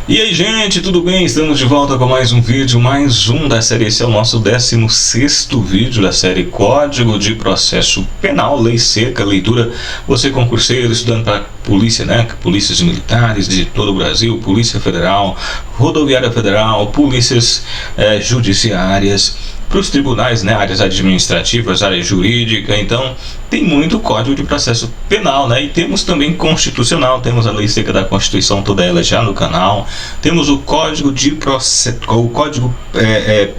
E aí, gente, tudo bem? Estamos de volta com mais um vídeo, mais um da série. Esse é o nosso 16º vídeo da série Código de Processo Penal, Lei Seca, leitura. Você concurseiro, estudando para polícia, né? Polícias militares de todo o Brasil, Polícia Federal, Rodoviária Federal, polícias judiciárias, para os tribunais, né, áreas administrativas, área jurídica. Então tem muito Código de Processo Penal, né, e temos também Constitucional, temos a Lei Seca da Constituição, toda ela já no canal, temos o Código de Processo, o Código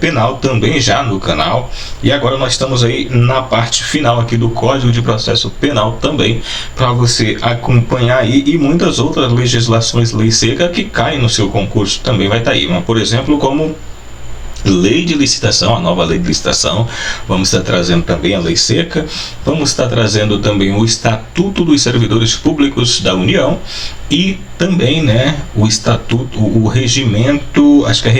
Penal também já no canal, e agora nós estamos aí na parte final aqui do Código de Processo Penal também, para você acompanhar aí, e muitas outras legislações Lei Seca que caem no seu concurso também vai estar aí, mas, por exemplo, como Lei de licitação, a nova lei de licitação, vamos estar trazendo também a lei seca, vamos estar trazendo também o Estatuto dos Servidores Públicos da União e também, né, o estatuto, o regimento, acho que é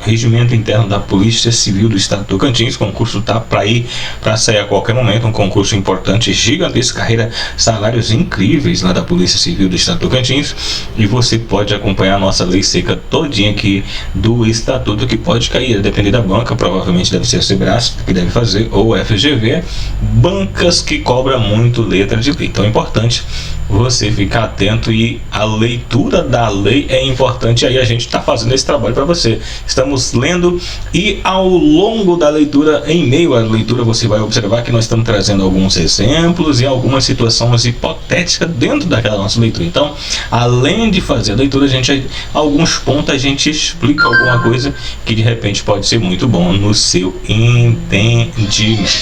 regimento interno da Polícia Civil do Estado do Tocantins. O concurso tá para ir, para sair a qualquer momento, um concurso importante, gigantesco, carreira, salários incríveis lá da Polícia Civil do Estado do Tocantins, e você pode acompanhar a nossa lei seca todinha aqui do estatuto, que pode cair, depender da banca, provavelmente deve ser a Sebrasp que deve fazer, ou FGV, bancas que cobram muito letra de lei. Então é importante você ficar atento, e a leitura da lei é importante. Aí a gente está fazendo esse trabalho para você, estamos lendo, e ao longo da leitura, em meio à leitura, você vai observar que nós estamos trazendo alguns exemplos e algumas situações hipotéticas dentro daquela nossa leitura. Então, além de fazer a leitura, alguns pontos a gente explica alguma coisa que de repente pode ser muito bom no seu entendimento.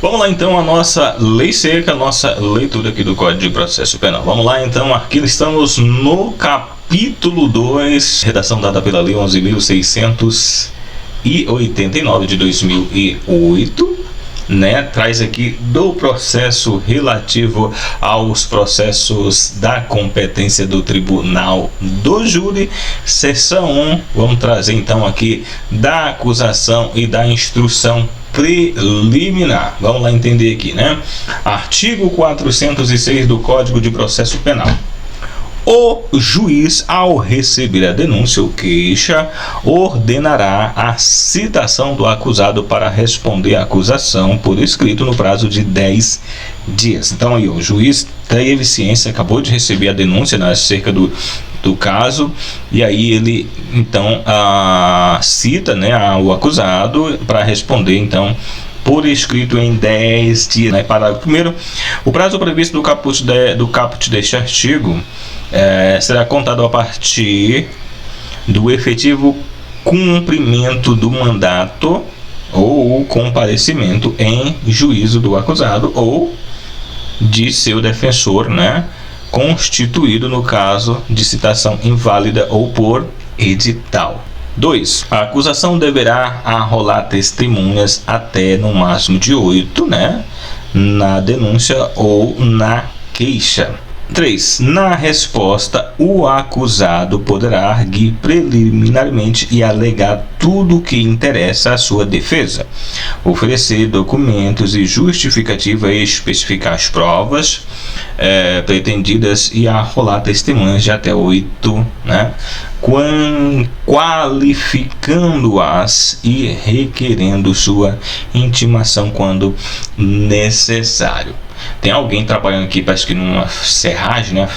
Vamos lá então a nossa lei seca, a nossa leitura aqui do Código de Processo Penal. Vamos lá então, aqui estamos no capítulo 2, redação dada pela Lei 11.689 de 2008, né? Traz aqui do processo relativo aos processos da competência do Tribunal do Júri, seção 1, vamos trazer então aqui da acusação e da instrução preliminar. Vamos lá entender aqui, né? Artigo 406 do Código de Processo Penal. O juiz, ao receber a denúncia ou queixa, ordenará a citação do acusado para responder à acusação por escrito no prazo de 10 dias. Então aí o juiz teve ciência, acabou de receber a denúncia, né, acerca do caso, e aí ele então cita, né, o acusado para responder então por escrito em 10 dias. Né? Parágrafo 1º. O prazo previsto do caput deste artigo será contado a partir do efetivo cumprimento do mandato ou comparecimento em juízo do acusado ou de seu defensor, né, constituído no caso de citação inválida ou por edital. 2. A acusação deverá arrolar testemunhas até no máximo de 8, né, na denúncia ou na queixa. 3. Na resposta, o acusado poderá arguir preliminarmente e alegar tudo o que interessa à sua defesa, oferecer documentos e justificativa e especificar as provas pretendidas e arrolar testemunhas de até 8, né, qualificando-as e requerendo sua intimação quando necessário. Tem alguém trabalhando aqui, parece que numa serragem, né?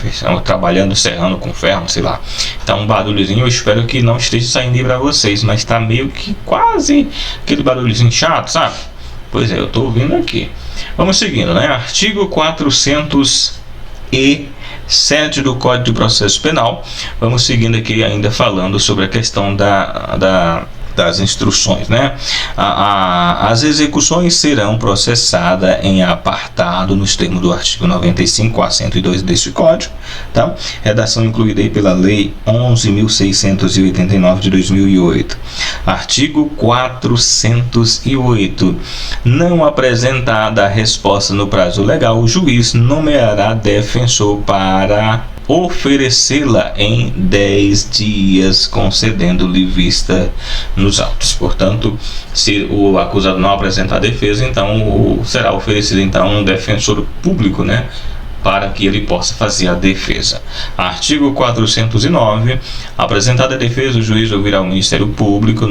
Trabalhando, serrando com ferro, sei lá. Tá um barulhozinho, eu espero que não esteja saindo aí pra vocês, mas tá meio que quase aquele barulhozinho chato, sabe? Pois é, eu tô ouvindo aqui. Vamos seguindo, né? Artigo 407 do Código de Processo Penal. Vamos seguindo aqui ainda falando sobre a questão das instruções, né? As execuções serão processadas em apartado nos termos do artigo 95 a 102 deste código, tá? Redação incluída aí pela Lei 11.689 de 2008. Artigo 408. Não apresentada a resposta no prazo legal, o juiz nomeará defensor para oferecê-la em 10 dias, concedendo-lhe vista nos autos. Portanto, se o acusado não apresentar defesa, então será oferecido então um defensor público, né, para que ele possa fazer a defesa. Artigo 409. Apresentada a defesa, o juiz ouvirá o Ministério Público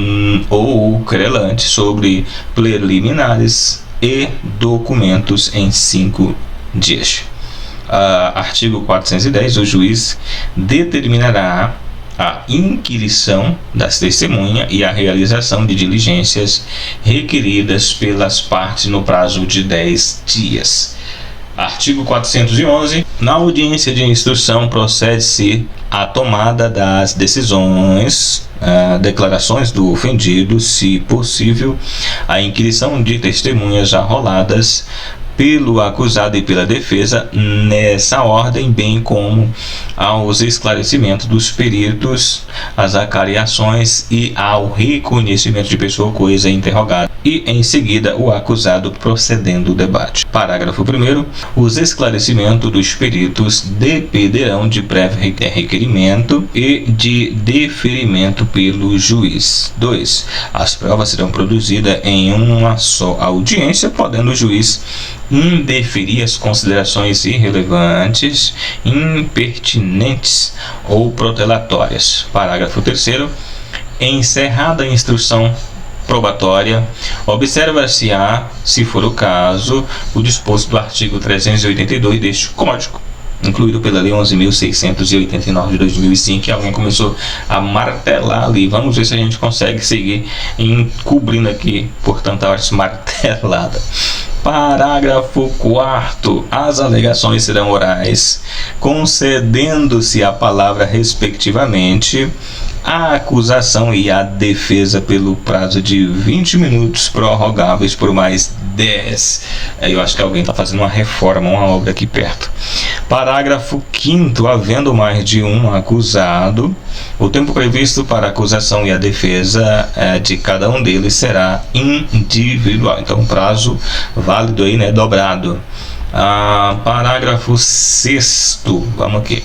ou o querelante sobre preliminares e documentos em 5 dias. Artigo 410. O juiz determinará a inquirição das testemunhas e a realização de diligências requeridas pelas partes no prazo de 10 dias. Artigo 411. Na audiência de instrução procede-se à tomada das decisões, declarações do ofendido, se possível, a inquirição de testemunhas arroladas pelo acusado e pela defesa nessa ordem, bem como aos esclarecimentos dos peritos, às acariações e ao reconhecimento de pessoa ou coisa interrogada, e em seguida o acusado procedendo o debate. Parágrafo 1º. Os esclarecimentos dos peritos dependerão de prévio requerimento e de deferimento pelo juiz. 2. As provas serão produzidas em uma só audiência, podendo o juiz indeferir as considerações irrelevantes, impertinentes ou protelatórias. Parágrafo 3º. Encerrada a instrução probatória, observa-se-á, se for o caso, o disposto do artigo 382 deste Código, incluído pela Lei 11.689 de 2005, que alguém começou a martelar ali. Vamos ver se a gente consegue seguir cobrindo aqui por tanta hora martelada. Parágrafo 4º. As alegações serão orais, concedendo-se a palavra respectivamente a acusação e a defesa pelo prazo de 20 minutos, prorrogáveis por mais 10. Eu acho que alguém está fazendo uma reforma, uma obra aqui perto. Parágrafo 5º. Havendo mais de um acusado, o tempo previsto para a acusação e a defesa de cada um deles será individual. Então, um prazo válido aí, né, dobrado. Parágrafo 6º. Vamos aqui.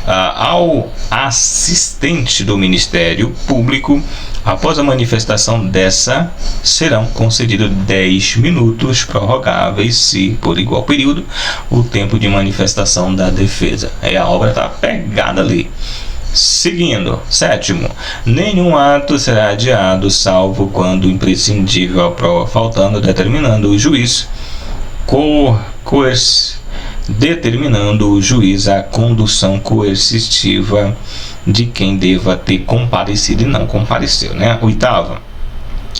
Ao assistente do Ministério Público, após a manifestação dessa, serão concedidos 10 minutos prorrogáveis, se por igual período, o tempo de manifestação da defesa. A obra está pegada ali. Seguindo. 7º. Nenhum ato será adiado, salvo quando imprescindível a prova faltando, determinando o juiz determinando o juiz a condução coercitiva de quem deva ter comparecido e não compareceu, né? 8º.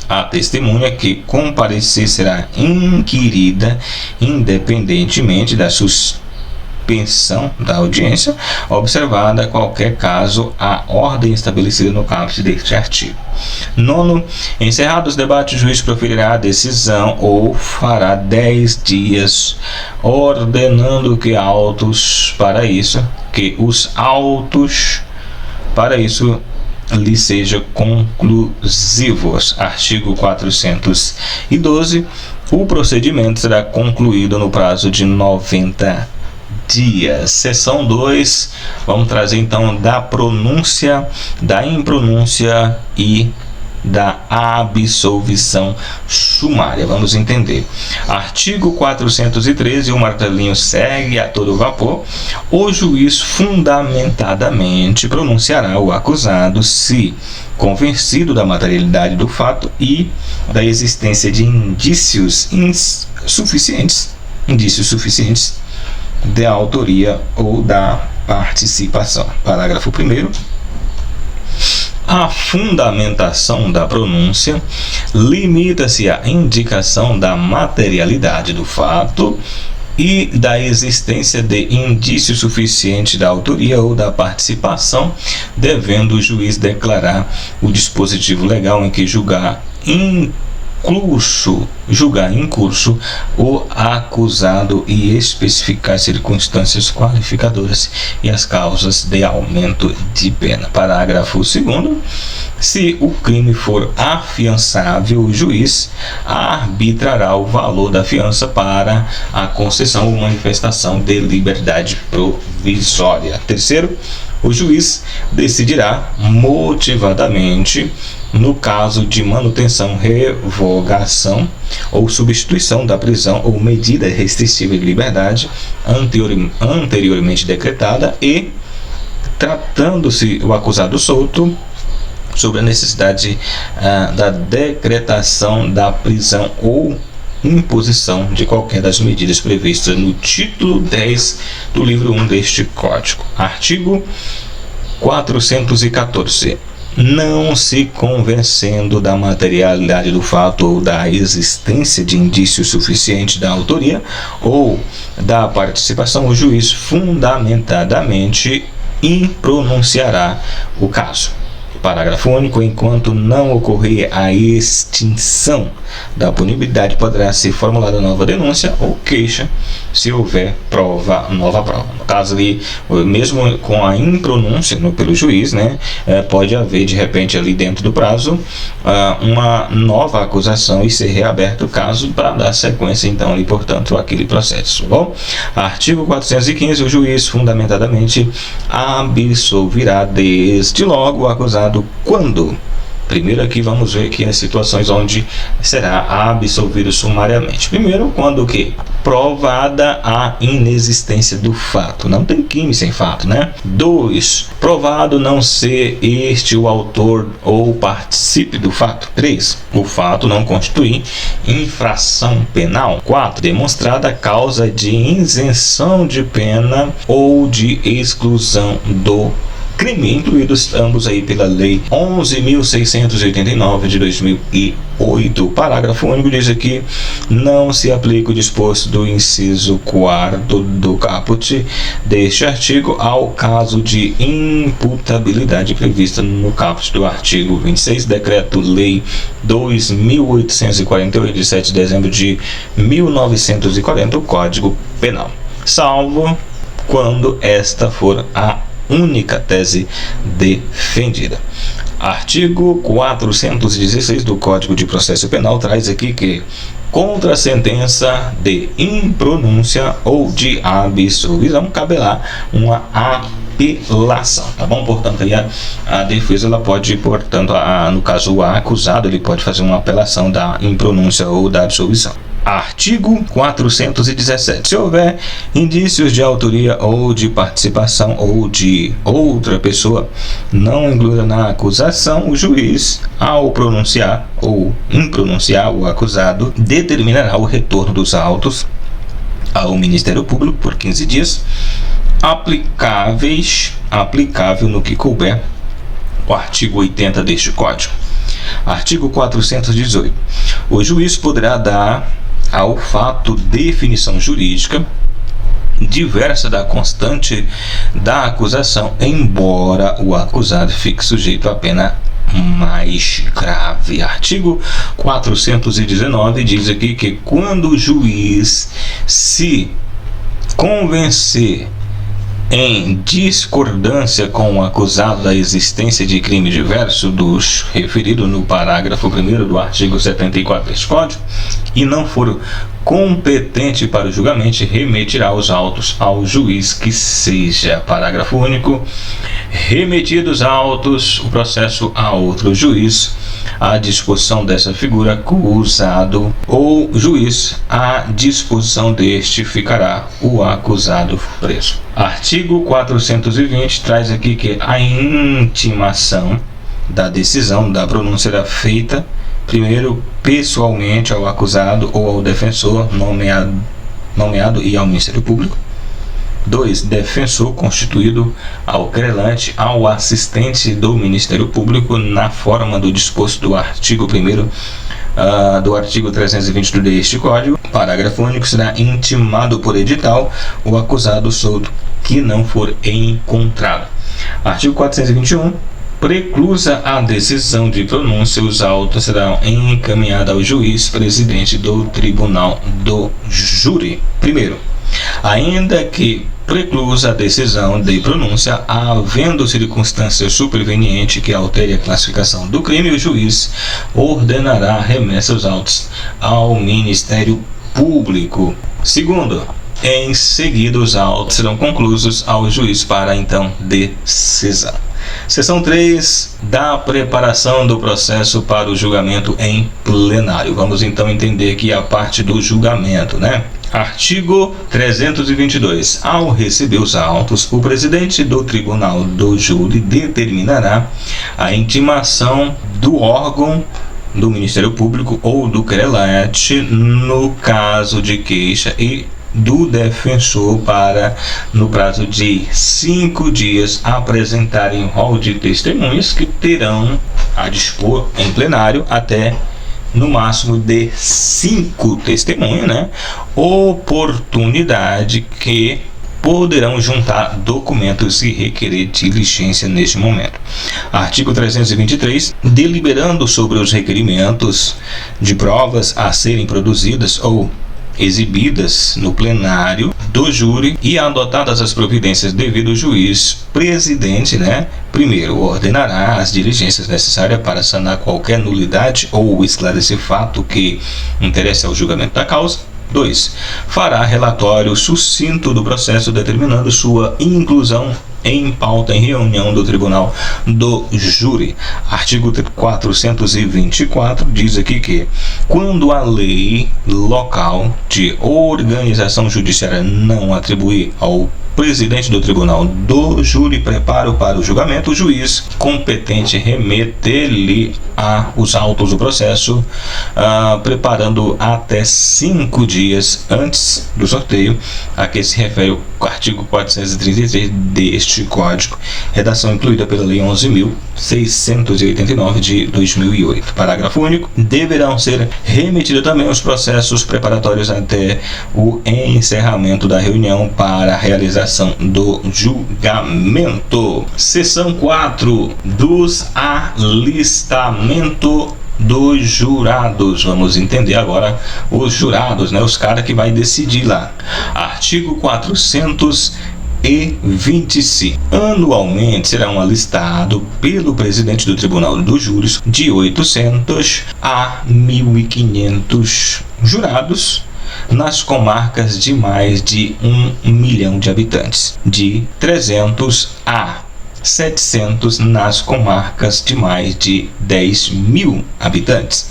A testemunha que comparecer será inquirida independentemente da suspensão da audiência, observada qualquer caso a ordem estabelecida no caput deste artigo. 9º. Encerrados os debates, o juiz proferirá a decisão ou fará 10 dias, ordenando que os autos para isso lhe sejam conclusivos. Artigo 412. O procedimento será concluído no prazo de 90 dias. Seção 2, vamos trazer então da pronúncia, da impronúncia e da absolvição sumária. Vamos entender. Artigo 413, o martelinho segue a todo vapor. O juiz fundamentadamente pronunciará o acusado se convencido da materialidade do fato e da existência de indícios suficientes da autoria ou da participação. Parágrafo 1º. A fundamentação da pronúncia limita-se à indicação da materialidade do fato e da existência de indício suficiente da autoria ou da participação, devendo o juiz declarar o dispositivo legal em que julgar em curso o acusado e especificar circunstâncias qualificadoras e as causas de aumento de pena. Parágrafo 2º. Se o crime for afiançável, o juiz arbitrará o valor da fiança para a concessão ou manifestação de liberdade provisória. 3º. O juiz decidirá motivadamente no caso de manutenção, revogação ou substituição da prisão ou medida restritiva de liberdade anteriormente decretada e, tratando-se o acusado solto, sobre a necessidade da decretação da prisão ou imposição de qualquer das medidas previstas no título 10 do livro 1 deste Código. Artigo 414. Não se convencendo da materialidade do fato ou da existência de indício suficiente da autoria ou da participação, o juiz fundamentadamente impronunciará o caso. Parágrafo único. Enquanto não ocorrer a extinção da punibilidade, poderá ser formulada nova denúncia ou queixa se houver nova prova. No caso ali, mesmo com a impronúncia pelo juiz, pode haver de repente ali dentro do prazo uma nova acusação e ser reaberto o caso para dar sequência então ali, portanto, àquele processo. Bom, artigo 415. O juiz fundamentadamente absolverá desde logo o acusado quando. Primeiro aqui vamos ver aqui as situações onde será absolvido sumariamente. Primeiro, quando o quê? Provada a inexistência do fato. Não tem crime sem fato, 2. Provado não ser este o autor ou participe do fato. 3. O fato não constituir infração penal. 4. Demonstrada a causa de isenção de pena ou de exclusão do crime, incluídos ambos aí pela Lei 11.689 de 2008. Parágrafo único diz aqui: não se aplica o disposto do inciso 4º do caput deste artigo ao caso de imputabilidade prevista no caput do artigo 26, Decreto-Lei 2.848 de 7 de dezembro de 1940, o Código Penal, salvo quando esta for a única tese defendida. Artigo 416 do Código de Processo Penal traz aqui que, contra a sentença de impronúncia ou de absolvição, caberá uma apelação, tá bom? Portanto, aí a defesa ela pode, portanto, no caso o acusado, ele pode fazer uma apelação da impronúncia ou da absolvição. Artigo 417. Se houver indícios de autoria ou de participação ou de outra pessoa não incluída na acusação, o juiz, ao pronunciar ou impronunciar o acusado, determinará o retorno dos autos ao Ministério Público por 15 dias, aplicável no que couber o artigo 80 deste Código. Artigo 418. O juiz poderá dar ao fato definição jurídica diversa da constante da acusação, embora o acusado fique sujeito à pena mais grave. Artigo 419 diz aqui que quando o juiz se convencer em discordância com o acusado da existência de crime diverso dos referido no parágrafo 1º do artigo 74 deste Código e não for competente para o julgamento, remeterá os autos ao juiz que seja. Parágrafo único. Remetidos autos, o processo a outro juiz, à disposição dessa figura, acusado ou juiz, à disposição deste ficará o acusado preso. Artigo 420 traz aqui que a intimação da decisão da pronúncia será feita primeiro pessoalmente ao acusado ou ao defensor nomeado e ao Ministério Público. 2. Defensor constituído ao querelante, ao assistente do Ministério Público, na forma do disposto do artigo 1º do artigo 320 deste Código. Parágrafo único. Será intimado por edital o acusado solto que não for encontrado. Artigo 421. Preclusa a decisão de pronúncia, os autos serão encaminhados ao juiz presidente do tribunal do júri. Primeiro, ainda que preclusa a decisão de pronúncia, havendo circunstância superveniente que altere a classificação do crime, o juiz ordenará a remessa dos autos ao Ministério Público. Segundo, em seguida os autos serão conclusos ao juiz para então decisão. Seção 3 da preparação do processo para o julgamento em plenário. Vamos então entender aqui a parte do julgamento, né? Artigo 322. Ao receber os autos, o presidente do tribunal do júri determinará a intimação do órgão do Ministério Público ou do querelante no caso de queixa e do defensor para, no prazo de 5 dias, apresentarem rol de testemunhas que terão a dispor em plenário até no máximo de 5 testemunhas, né? Oportunidade que poderão juntar documentos e requerer diligência neste momento. Artigo 323. Deliberando sobre os requerimentos de provas a serem produzidas ou exibidas no plenário do júri e adotadas as providências devido, o juiz presidente, né, primeiro ordenará as diligências necessárias para sanar qualquer nulidade ou esclarecer fato que interesse ao julgamento da causa. 2. Fará relatório sucinto do processo determinando sua inclusão em pauta em reunião do tribunal do júri. Artigo 424 diz aqui que quando a lei local de organização judiciária não atribuir ao presidente do tribunal do júri preparo para o julgamento, o juiz competente remeter-lhe os autos do processo, preparando até 5 dias antes do sorteio, a que se refere o artigo 433 deste Código, redação incluída pela Lei 11.689 de 2008. Parágrafo único. Deverão ser remetidos também os processos preparatórios até o encerramento da reunião para a realização do julgamento. Seção 4 dos alistamento dos jurados. Vamos entender agora os jurados, né? Os caras que vai decidir lá. Artigo 425. Anualmente serão alistados pelo presidente do Tribunal dos Júris de 800 a 1.500 jurados nas comarcas de mais de 1 milhão de habitantes, de 300 a 700 nas comarcas de mais de 10 mil habitantes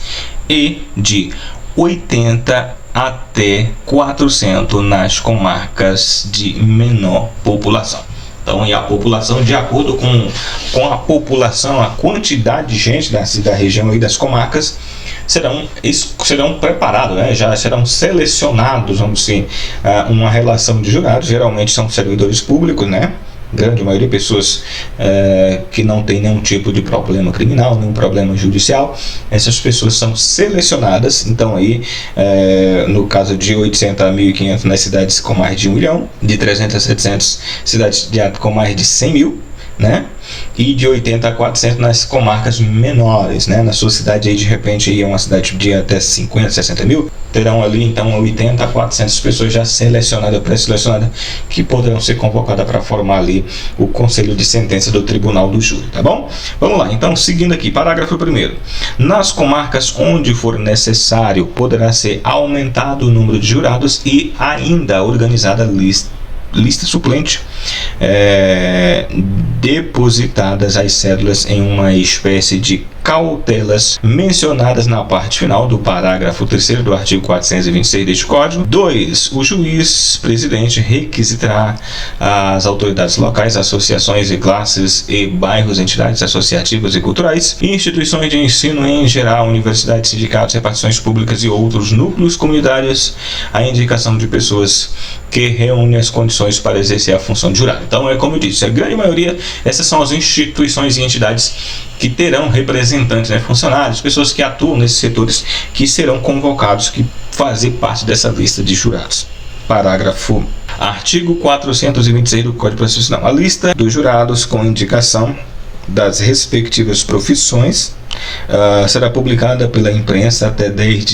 e de 80 até 400 nas comarcas de menor população. Então, e a população, de acordo com a população, a quantidade de gente da região e das comarcas, serão preparados, né? Já serão selecionados, vamos dizer, uma relação de jurados. Geralmente são servidores públicos, né? Grande maioria de pessoas que não tem nenhum tipo de problema criminal, nenhum problema judicial. Essas pessoas são selecionadas. Então aí, no caso de 800 a 1.500 nas cidades com mais de 1 milhão, de 300 a 700 cidades com mais de 100 mil, né? E de 80 a 400 nas comarcas menores, né? Na sua cidade aí, de repente, aí é uma cidade de até 50, 60 mil, terão ali então 80 a 400 pessoas já selecionadas, pré-selecionadas, que poderão ser convocadas para formar ali o conselho de sentença do tribunal do júri, tá bom? Vamos lá, então, seguindo aqui, parágrafo 1º. Nas comarcas onde for necessário, poderá ser aumentado o número de jurados e ainda organizada lista suplente, depositadas as cédulas em uma espécie de cautelas mencionadas na parte final do parágrafo 3º do artigo 426 deste Código. 2. O juiz presidente requisitará às autoridades locais, associações e classes e bairros, entidades associativas e culturais, instituições de ensino em geral, universidades, sindicatos, repartições públicas e outros núcleos comunitários, a indicação de pessoas que reúnem as condições para exercer a função de jurado. Então, como eu disse, a grande maioria, essas são as instituições e entidades que terão representantes, né, funcionários, pessoas que atuam nesses setores, que serão convocados, que fazem parte dessa lista de jurados. Parágrafo. Artigo 426 do Código Processual. A lista dos jurados com indicação das respectivas profissões será publicada pela imprensa até 10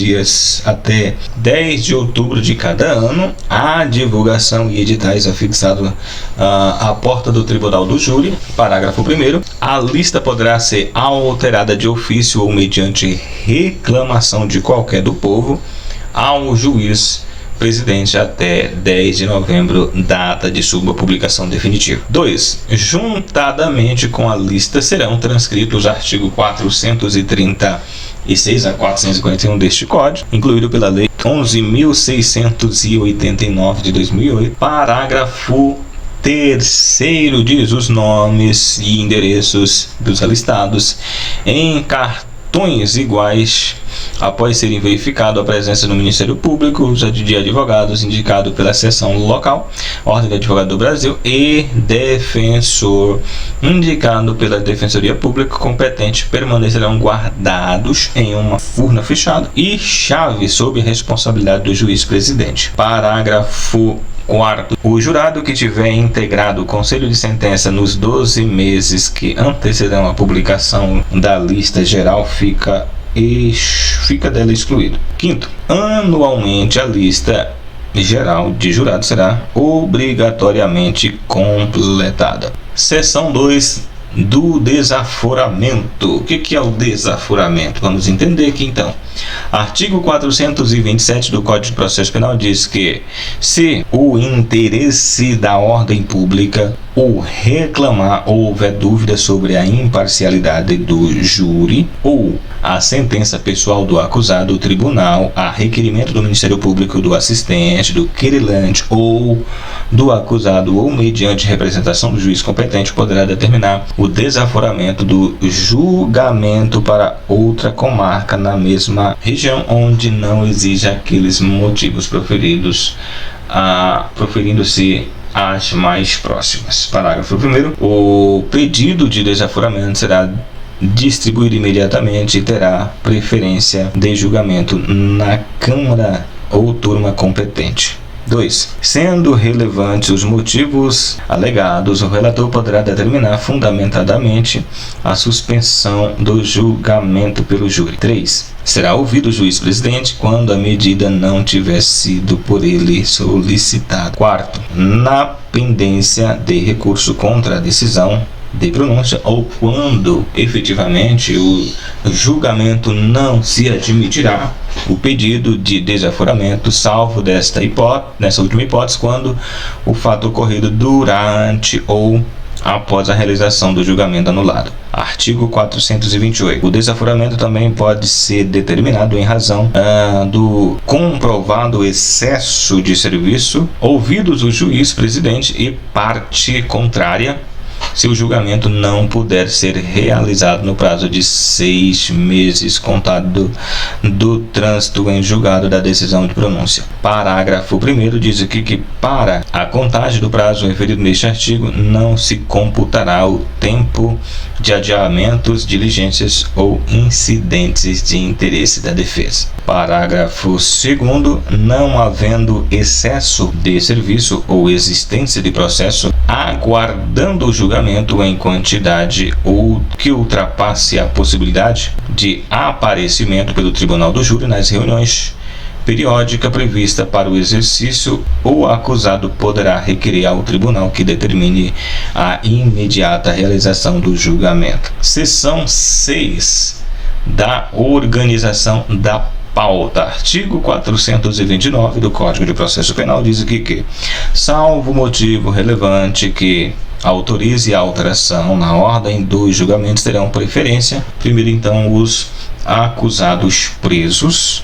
de outubro de cada ano. A divulgação e editais afixados à porta do Tribunal do Júri. Parágrafo 1º. A lista poderá ser alterada de ofício ou mediante reclamação de qualquer do povo ao juiz presidente até 10 de novembro, data de sua publicação definitiva. 2. Juntadamente com a lista serão transcritos os artigos 436 a 441 deste Código, incluído pela Lei 11.689 de 2008, parágrafo 3º diz os nomes e endereços dos alistados em cartões iguais após serem verificado a presença no Ministério Público de advogados indicado pela seção local, Ordem de Advogados do Brasil, e defensor indicado pela Defensoria Pública competente permanecerão guardados em uma urna fechada e chave sob responsabilidade do juiz-presidente. Parágrafo 4. O jurado que tiver integrado o Conselho de Sentença nos 12 meses que antecederão a publicação da lista geral fica dela excluído. 5. Anualmente a lista geral de jurados será obrigatoriamente completada. Seção 2 do desaforamento. O que é o desaforamento? Vamos entender aqui então. Artigo 427 do Código de Processo Penal diz que se o interesse da ordem pública ou reclamar ou houver dúvida sobre a imparcialidade do júri ou a sentença pessoal do acusado, o tribunal, a requerimento do Ministério Público, do assistente, do querelante ou do acusado ou mediante representação do juiz competente, poderá determinar o desaforamento do julgamento para outra comarca na mesma região onde não exija aqueles motivos proferindo-se as mais próximas. Parágrafo 1º. O pedido de desaforamento será distribuído imediatamente e terá preferência de julgamento na Câmara ou turma competente. 2. Sendo relevantes os motivos alegados, o relator poderá determinar fundamentadamente a suspensão do julgamento pelo júri. 3. Será ouvido o juiz-presidente quando a medida não tiver sido por ele solicitada. 4. Na pendência de recurso contra a decisão de pronúncia ou quando efetivamente o julgamento não se admitirá o pedido de desaforamento, salvo nessa última hipótese, quando o fato ocorrido durante ou após a realização do julgamento anulado. Artigo 428. O desaforamento também pode ser determinado em razão do comprovado excesso de serviço, ouvidos o juiz, presidente e parte contrária, se o julgamento não puder ser realizado no prazo de 6 meses contado do trânsito em julgado da decisão de pronúncia. Parágrafo 1º diz aqui que para a contagem do prazo referido neste artigo não se computará o tempo de adiamentos, diligências ou incidentes de interesse da defesa. Parágrafo 2º. Não havendo excesso de serviço ou existência de processo aguardando o julgamento em quantidade ou que ultrapasse a possibilidade de aparecimento pelo tribunal do júri nas reuniões periódica prevista para o exercício, o acusado poderá requerer ao tribunal que determine a imediata realização do julgamento. Seção 6 da organização da pauta. Artigo 429 do Código de Processo Penal diz aqui que, salvo motivo relevante que autorize a alteração na ordem dos julgamentos, terão preferência, primeiro então, os acusados presos,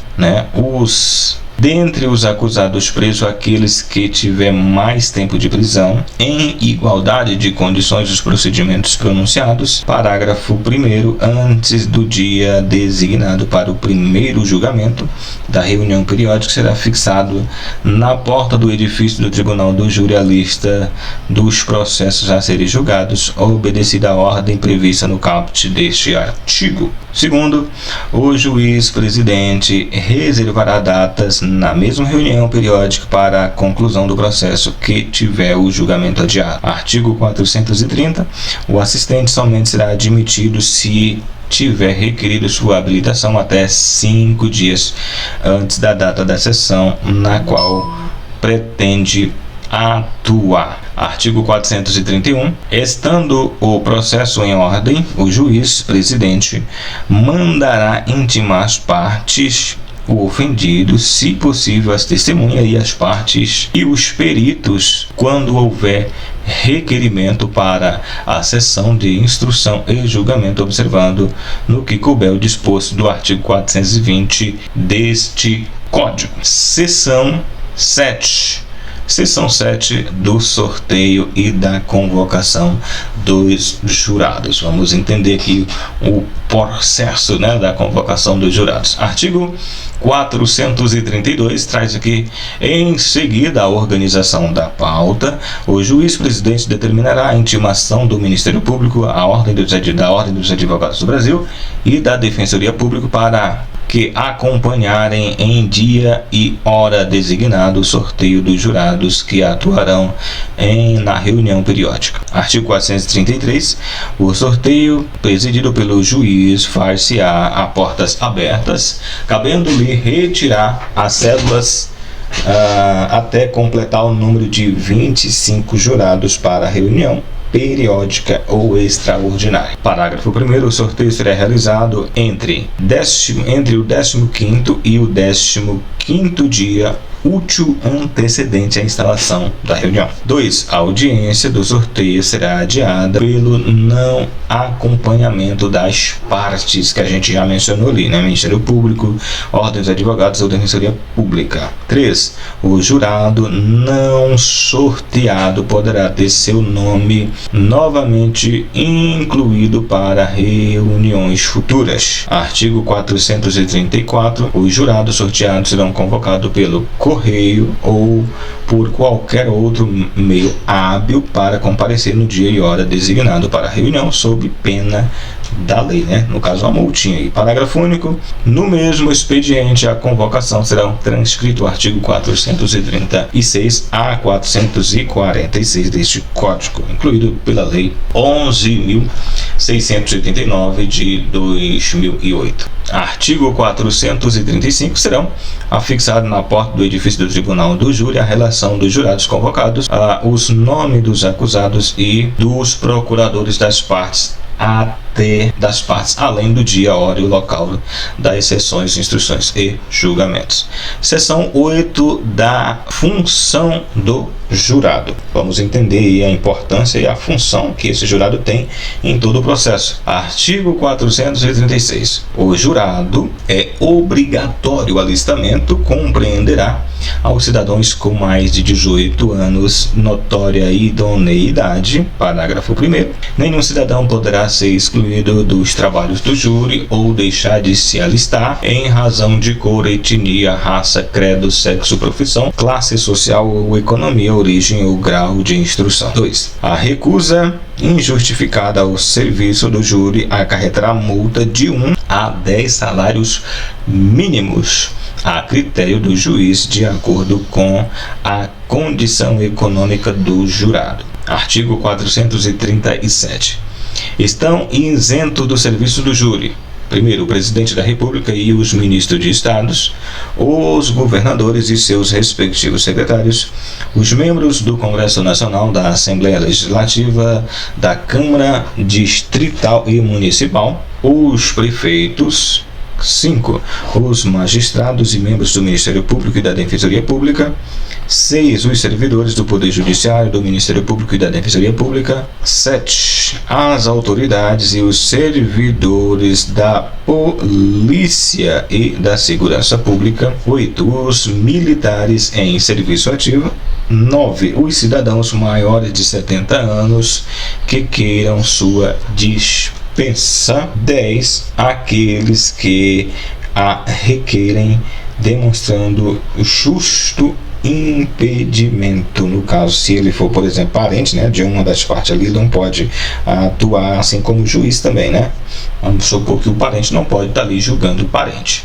dentre os acusados presos, aqueles que tiver mais tempo de prisão, em igualdade de condições dos procedimentos pronunciados. Parágrafo 1º. Antes do dia designado para o primeiro julgamento da reunião periódica, será fixado na porta do edifício do Tribunal do Júri a lista dos processos a serem julgados, obedecida a ordem prevista no caput deste artigo. Segundo, o juiz-presidente reservará datas na mesma reunião periódica para a conclusão do processo que tiver o julgamento adiado. Artigo 430. O assistente somente será admitido se tiver requerido sua habilitação até 5 dias antes da data da sessão na qual pretende atuar. Artigo 431. Estando o processo em ordem, o juiz-presidente mandará intimar as partes o ofendido, se possível, as testemunhas e as partes e os peritos, quando houver requerimento para a sessão de instrução e julgamento, observando no que couber o disposto do artigo 420 deste Código. Seção 7. Seção 7 do sorteio e da convocação dos jurados. Vamos entender aqui o processo, né, da convocação dos jurados. Artigo 432 traz aqui em seguida a organização da pauta. O juiz-presidente determinará a intimação do Ministério Público, da Ordem dos Advogados do Brasil e da Defensoria Pública para que acompanharem em dia e hora designado o sorteio dos jurados que atuarão na reunião periódica. Artigo 433. O sorteio, presidido pelo juiz, far-se-á a portas abertas, cabendo-lhe retirar as cédulas até completar o número de 25 jurados para a reunião periódica ou extraordinária. Parágrafo 1º. O sorteio será realizado entre o 15º e o 15º dia útil antecedente à instalação da reunião. 2. A audiência do sorteio será adiada pelo não acompanhamento das partes que a gente já mencionou ali, né? Ministério Público, Ordem dos Advogados ou Defensoria Pública. 3. O jurado não sorteado poderá ter seu nome novamente incluído para reuniões futuras. Artigo 434. Os jurados sorteados serão convocados pelo correio ou por qualquer outro meio hábil para comparecer no dia e hora designado para a reunião, sob pena da lei, né? No caso, uma multinha aí. Parágrafo único. No mesmo expediente, a convocação será transcrito o artigo 436 a 446 deste Código, incluído pela Lei 11.689 de 2008. Artigo 435. Serão afixados na porta do edifício do Tribunal do Júri a relação dos jurados convocados, os nomes dos acusados e dos procuradores das partes, além do dia, hora e o local das sessões, instruções e julgamentos. Seção 8 da função do jurado. Vamos entender a importância e a função que esse jurado tem em todo o processo. Artigo 436. O jurado é obrigatório o alistamento, compreenderá aos cidadãos com mais de 18 anos notória idoneidade. Parágrafo 1º. Nenhum cidadão poderá ser excluído dos trabalhos do júri ou deixar de se alistar em razão de cor, etnia, raça, credo, sexo, profissão, classe social ou economia, origem ou grau de instrução. 2. A recusa injustificada ao serviço do júri acarretará multa de 1 a 10 salários mínimos, a critério do juiz, de acordo com a condição econômica do jurado. Artigo 437. Estão isentos do serviço do júri: primeiro, o presidente da República e os ministros de estados, os governadores e seus respectivos secretários, os membros do Congresso Nacional, da Assembleia Legislativa, da Câmara Distrital e Municipal, os prefeitos. 5. Os magistrados e membros do Ministério Público e da Defensoria Pública. 6. Os servidores do Poder Judiciário, do Ministério Público e da Defensoria Pública. 7. As autoridades e os servidores da Polícia e da Segurança Pública. 8. Os militares em serviço ativo. 9. Os cidadãos maiores de 70 anos que queiram sua dispensa. 10. Aqueles que a requerem, demonstrando justo impedimento. No caso, se ele for, por exemplo, parente, né, de uma das partes ali, não pode atuar, assim como o juiz também, né? Vamos supor que o parente não pode estar ali julgando o parente.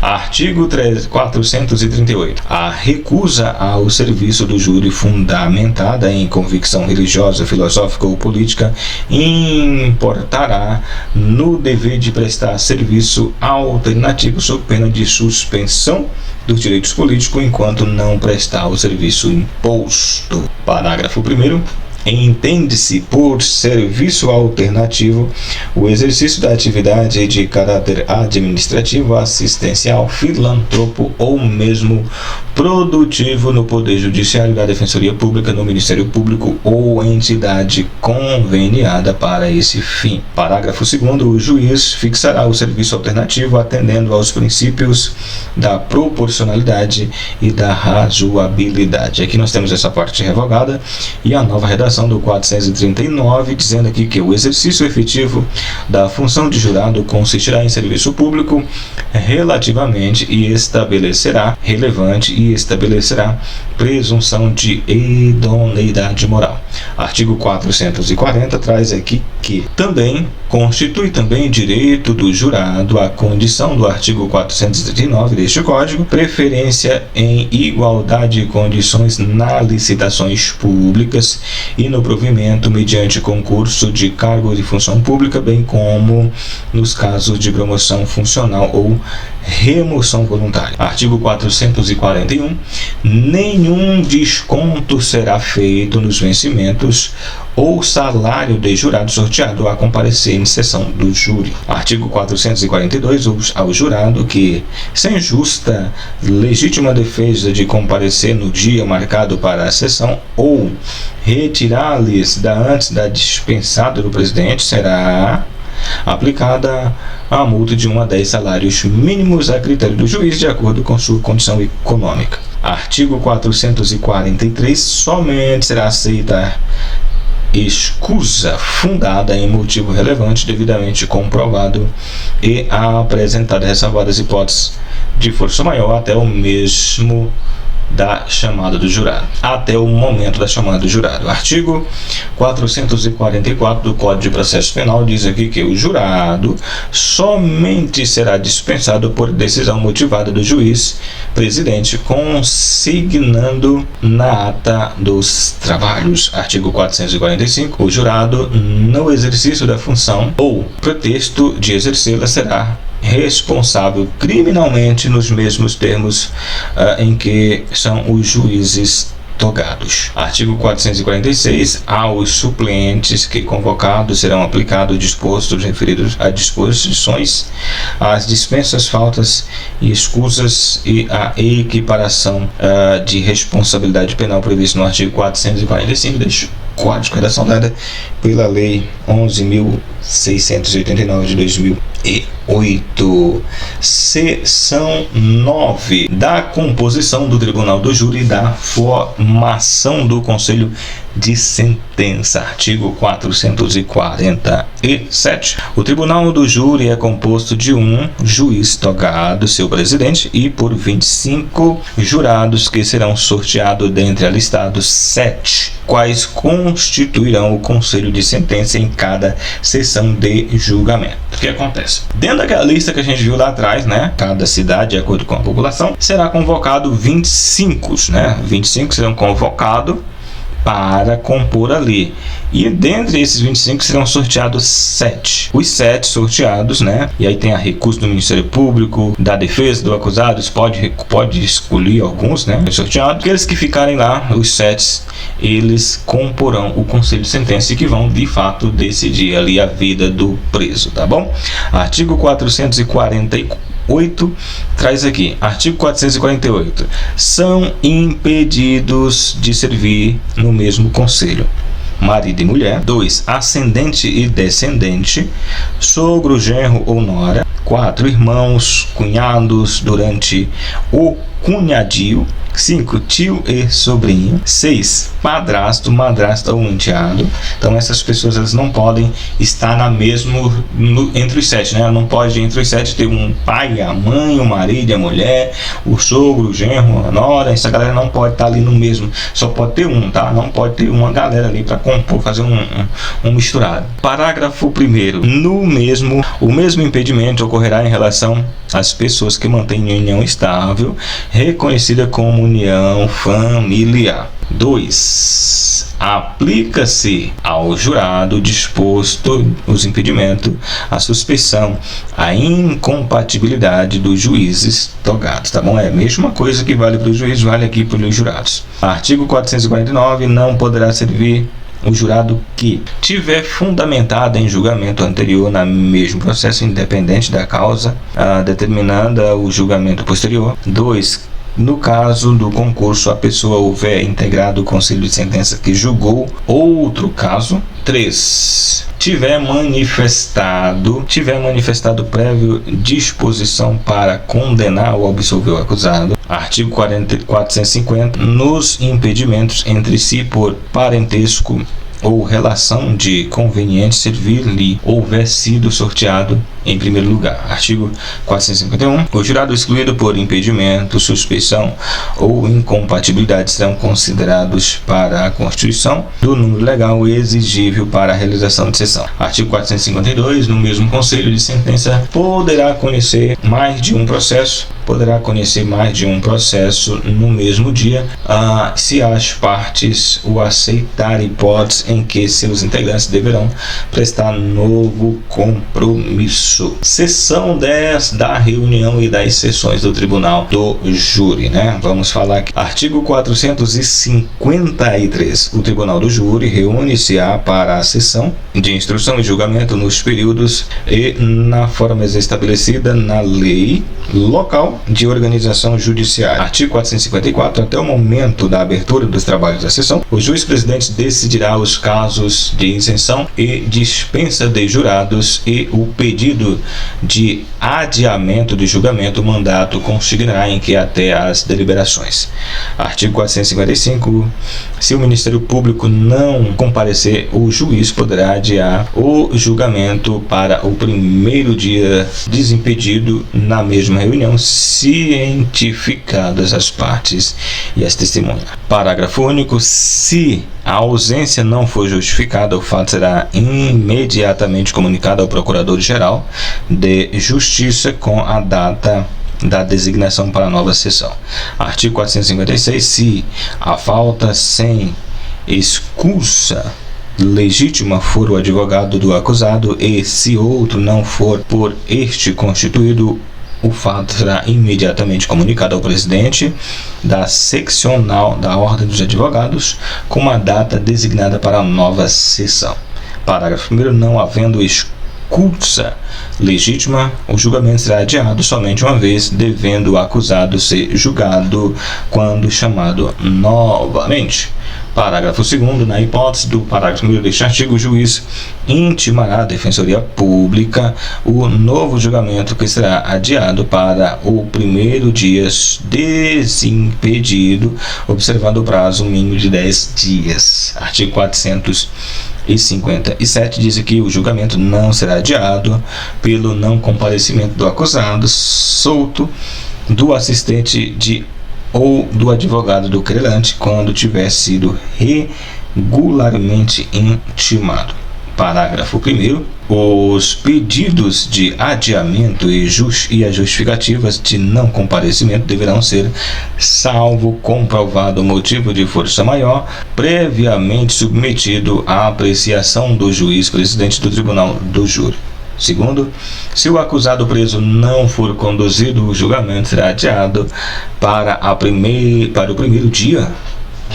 Artigo 438. A recusa ao serviço do júri fundamentada em convicção religiosa, filosófica ou política importará no dever de prestar serviço alternativo sob pena de suspensão dos direitos políticos enquanto não prestar o serviço imposto. Parágrafo 1º. Entende-se por serviço alternativo o exercício da atividade de caráter administrativo, assistencial, filantropo ou mesmo produtivo no Poder Judiciário, da Defensoria Pública, no Ministério Público ou entidade conveniada para esse fim. Parágrafo 2º. O juiz fixará o serviço alternativo atendendo aos princípios da proporcionalidade e da razoabilidade. Aqui nós temos essa parte revogada e a nova redação do 439, dizendo aqui que o exercício efetivo da função de jurado consistirá em serviço público relativamente e estabelecerá presunção de idoneidade moral. Artigo 440 traz aqui que também constitui também direito do jurado a condição do artigo 439 deste Código, preferência em igualdade de condições nas licitações públicas e no provimento mediante concurso de cargo de função pública, bem como nos casos de promoção funcional ou remoção voluntária. Artigo 441. Nenhum desconto será feito nos vencimentos ou salário de jurado sorteado a comparecer em sessão do júri. Artigo 442. Ao jurado que, sem justa legítima defesa de comparecer no dia marcado para a sessão ou retirar-lhes antes da dispensada do presidente, será aplicada a multa de 1 a 10 salários mínimos a critério do juiz, de acordo com sua condição econômica. Artigo 443. Somente será aceita escusa fundada em motivo relevante, devidamente comprovado e apresentada, ressalvadas hipóteses de força maior até o mesmo da chamada do jurado, até o momento da chamada do jurado. Artigo 444 do Código de Processo Penal diz aqui que o jurado somente será dispensado por decisão motivada do juiz presidente, consignando na ata dos trabalhos. Artigo 445. O jurado, no exercício da função ou pretexto de exercê-la, será responsável criminalmente nos mesmos termos em que são os juízes togados. Artigo 446. Aos suplentes que convocados serão aplicados dispostos referidos a disposições, as dispensas, faltas e escusas e a equiparação de responsabilidade penal previsto no artigo 445 deste Código, redação dada pela Lei 11.689 de 2008. Seção 9. Da composição do Tribunal do Júri e da formação do Conselho de Sentença. Artigo 447. O Tribunal do Júri é composto de um juiz togado, seu presidente, e por 25 jurados que serão sorteados dentre alistados 7, quais constituirão o Conselho de Sentença em cada sessão de julgamento. O que acontece? Dentro daquela lista que a gente viu lá atrás, né? Cada cidade, de acordo com a população, será convocado 25, né? 25 serão convocados para compor ali. E dentre esses 25 serão sorteados 7. Os 7 sorteados, né? E aí tem a recurso do Ministério Público, da defesa, do acusado, pode escolher alguns, né? Sorteados. Aqueles que ficarem lá, os 7, eles comporão o Conselho de Sentença, que vão de fato decidir ali a vida do preso, tá bom? Artigo 448 traz aqui, artigo 448, são impedidos de servir no mesmo conselho marido e mulher. 2. Ascendente e descendente, sogro, genro ou nora. 4. Irmãos, cunhados durante o cunhadio. 5. Tio e sobrinho. 6. Padrasto, madrasta ou enteado. Então essas pessoas, elas não podem estar entre os 7, né? Não pode entre os 7 ter um pai, a mãe, o marido e a mulher, o sogro, o genro, a nora. Essa galera não pode estar ali no mesmo, só pode ter um, tá? Não pode ter uma galera ali para compor, fazer um misturado. Parágrafo 1º. O mesmo impedimento ocorrerá em relação às pessoas que mantêm união estável, reconhecida como união familiar. 2. Aplica-se ao jurado disposto os impedimentos, a suspeição, a incompatibilidade dos juízes togados, tá bom? É a mesma coisa que vale para os juízes, vale aqui para os jurados. Artigo 449. Não poderá servir o jurado que tiver fundamentado em julgamento anterior no mesmo processo, independente da causa determinada o julgamento posterior. 2. No caso do concurso, a pessoa houver integrado o conselho de sentença que julgou outro caso. 3. Tiver manifestado prévio disposição para condenar ou absolver o acusado. Artigo 450. Nos impedimentos entre si por parentesco ou relação de conveniente servir-lhe houver sido sorteado em primeiro lugar. Artigo 451. O jurado excluído por impedimento, suspeição ou incompatibilidade serão considerados para a constituição do número legal exigível para a realização de sessão. Artigo 452. No mesmo conselho de sentença poderá conhecer mais de um processo no mesmo dia, se as partes o aceitarem, hipótese em que seus integrantes deverão prestar novo compromisso. Seção 10 da reunião e das sessões do Tribunal do Júri, Vamos falar aqui. Artigo 453. O Tribunal do Júri reúne-se-á para a sessão de instrução e julgamento nos períodos e na forma estabelecida na lei local de organização judiciária. Artigo 454. Até o momento da abertura dos trabalhos da sessão, o juiz-presidente decidirá os casos de isenção e dispensa de jurados e o pedido de adiamento de julgamento. O mandato consignará em que até as deliberações. Artigo 455. Se o Ministério Público não comparecer, o juiz poderá adiar o julgamento para o primeiro dia desimpedido na mesma reunião, cientificadas as partes e as testemunhas. Parágrafo único. Se a ausência não for justificada, o fato será imediatamente comunicado ao Procurador-Geral de Justiça com a data da designação para a nova sessão. Artigo 456. Se a falta sem excusa legítima for o advogado do acusado e se outro não for por este constituído, o fato será imediatamente comunicado ao presidente da seccional da Ordem dos Advogados com uma data designada para a nova sessão. Parágrafo 1º. Não havendo escusa legítima, o julgamento será adiado somente uma vez, devendo o acusado ser julgado quando chamado novamente. Parágrafo 2º. Na hipótese do parágrafo 1º deste artigo, o juiz intimará a Defensoria Pública o novo julgamento, que será adiado para o primeiro dia desimpedido, observado o prazo mínimo de 10 dias. Artigo 457 diz que o julgamento não será adiado pelo não comparecimento do acusado solto, do assistente ou do advogado do querelante quando tiver sido regularmente intimado. Parágrafo 1º. Os pedidos de adiamento e as justificativas de não comparecimento deverão ser, salvo comprovado motivo de força maior, previamente submetido à apreciação do juiz presidente do Tribunal do Júri. Segundo, se o acusado preso não for conduzido, o julgamento será adiado para o primeiro dia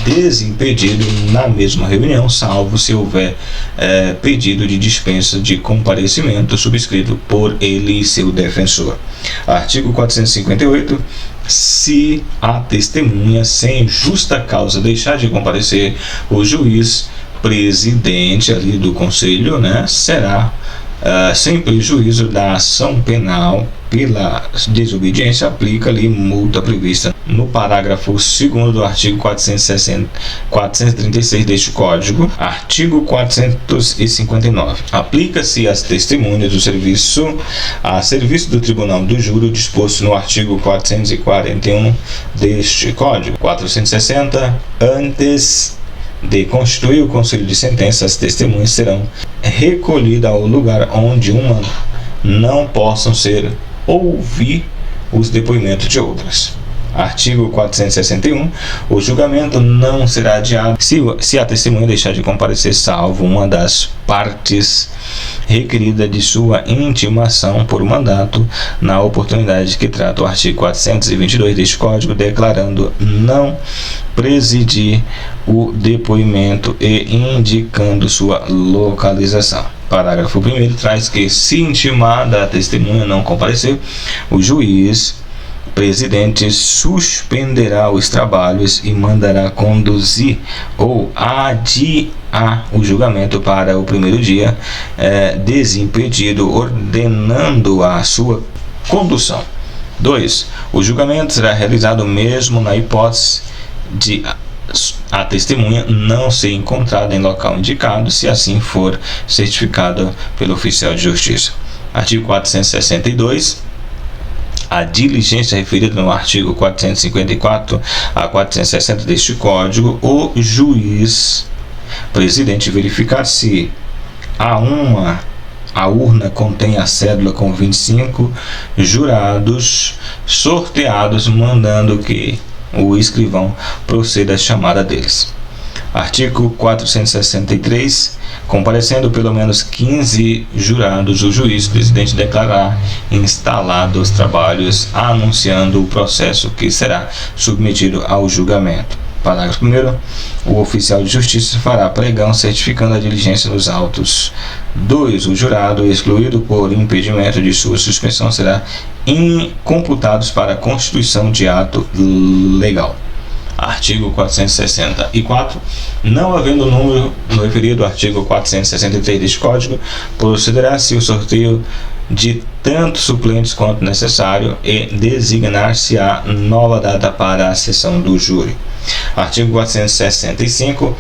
desimpedido na mesma reunião, salvo se houver pedido de dispensa de comparecimento subscrito por ele e seu defensor. Artigo 458. Se a testemunha sem justa causa deixar de comparecer, o juiz presidente ali do conselho, será sem prejuízo da ação penal pela desobediência, aplica ali multa prevista no parágrafo 2º do artigo 436 deste Código. Artigo 459. Aplica-se às testemunhas do serviço do Tribunal do Júri disposto no artigo 441 deste Código. 460. Antes de constituir o conselho de sentença, as testemunhas serão recolhidas ao lugar onde não possam ouvir os depoimentos de outras. Artigo 461. O julgamento não será adiado se a testemunha deixar de comparecer, salvo uma das partes requerida de sua intimação por mandato, na oportunidade que trata o artigo 422 deste Código, declarando não presidir o depoimento e indicando sua localização. Parágrafo 1º traz que, se intimada a testemunha não comparecer, o juiz presidente suspenderá os trabalhos e mandará conduzir ou adiar o julgamento para o primeiro dia desimpedido, ordenando a sua condução. 2. O julgamento será realizado mesmo na hipótese de a testemunha não ser encontrada em local indicado, se assim for certificado pelo oficial de justiça. Artigo 462. A diligência referida no artigo 454 a 460 deste Código, o juiz presidente verificar se a urna contém a cédula com 25 jurados sorteados, mandando que o escrivão proceda à chamada deles. Artigo 463. Comparecendo pelo menos 15 jurados, o juiz presidente declarará instalados os trabalhos, anunciando o processo que será submetido ao julgamento. Parágrafo 1º. O oficial de justiça fará pregão certificando a diligência dos autos. 2. O jurado, excluído por impedimento de sua suspensão, será incomputado para a constituição de ato legal. Artigo 464. Não havendo número no referido artigo 463 deste Código, procederá-se o sorteio de tanto suplentes quanto necessário e designar-se-á nova data para a sessão do júri. Artigo 465.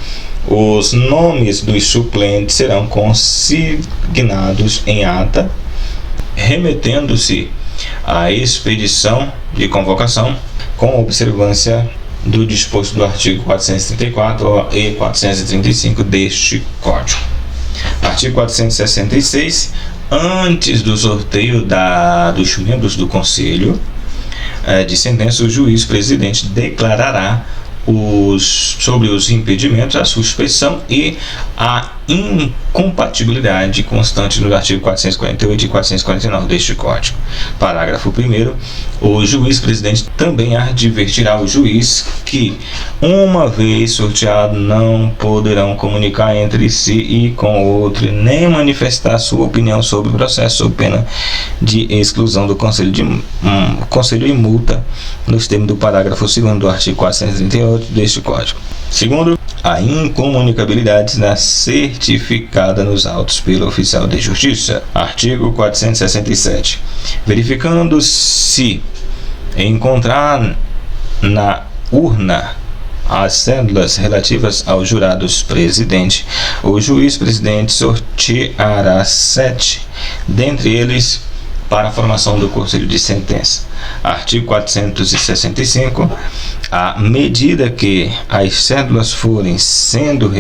Os nomes dos suplentes serão consignados em ata, remetendo-se à expedição de convocação com observância do disposto do artigo 434 e 435 deste Código. Artigo 466. Antes do sorteio dos membros do Conselho de Sentença, o juiz presidente declarará sobre os impedimentos, a suspeição e a incompatibilidade constante no artigo 448 e 449 deste Código. Parágrafo 1º. O juiz presidente também advertirá o juiz que, uma vez sorteado, não poderão comunicar entre si e com o outro, nem manifestar sua opinião sobre o processo, sob pena de exclusão do Conselho e multa, nos termos do parágrafo 2º do artigo 438 deste Código. Segundo, a incomunicabilidade será certificada nos autos pelo oficial de justiça. Artigo 467. Verificando-se encontrar na urna as cédulas relativas aos jurados presidente, o juiz presidente sorteará 7 dentre eles para a formação do Conselho de Sentença. Artigo 465. À medida que as cédulas forem sendo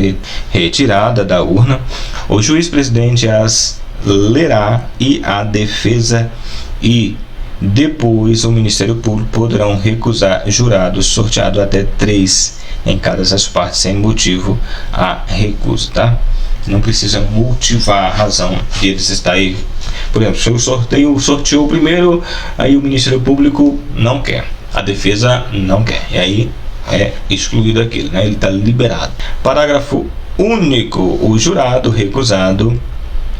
retiradas da urna, o juiz presidente as lerá e a defesa e depois o Ministério Público poderão recusar jurados sorteados até 3 em cada das partes sem motivo a recusa, tá? Não precisa motivar a razão de eles estar aí. Por exemplo, se eu sorteou o primeiro, aí o Ministério Público não quer, a defesa não quer, e aí é excluído aquilo, né? Ele está liberado. Parágrafo único. O jurado recusado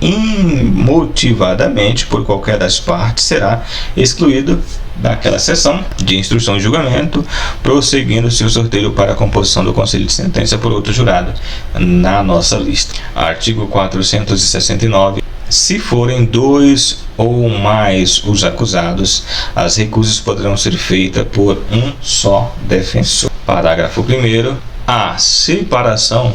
imotivadamente por qualquer das partes será excluído daquela sessão de instrução e julgamento, prosseguindo seu sorteio para a composição do Conselho de Sentença por outro jurado na nossa lista. Artigo 469. Se forem 2 ou mais os acusados, as recusas poderão ser feitas por um só defensor. Parágrafo 1º. A separação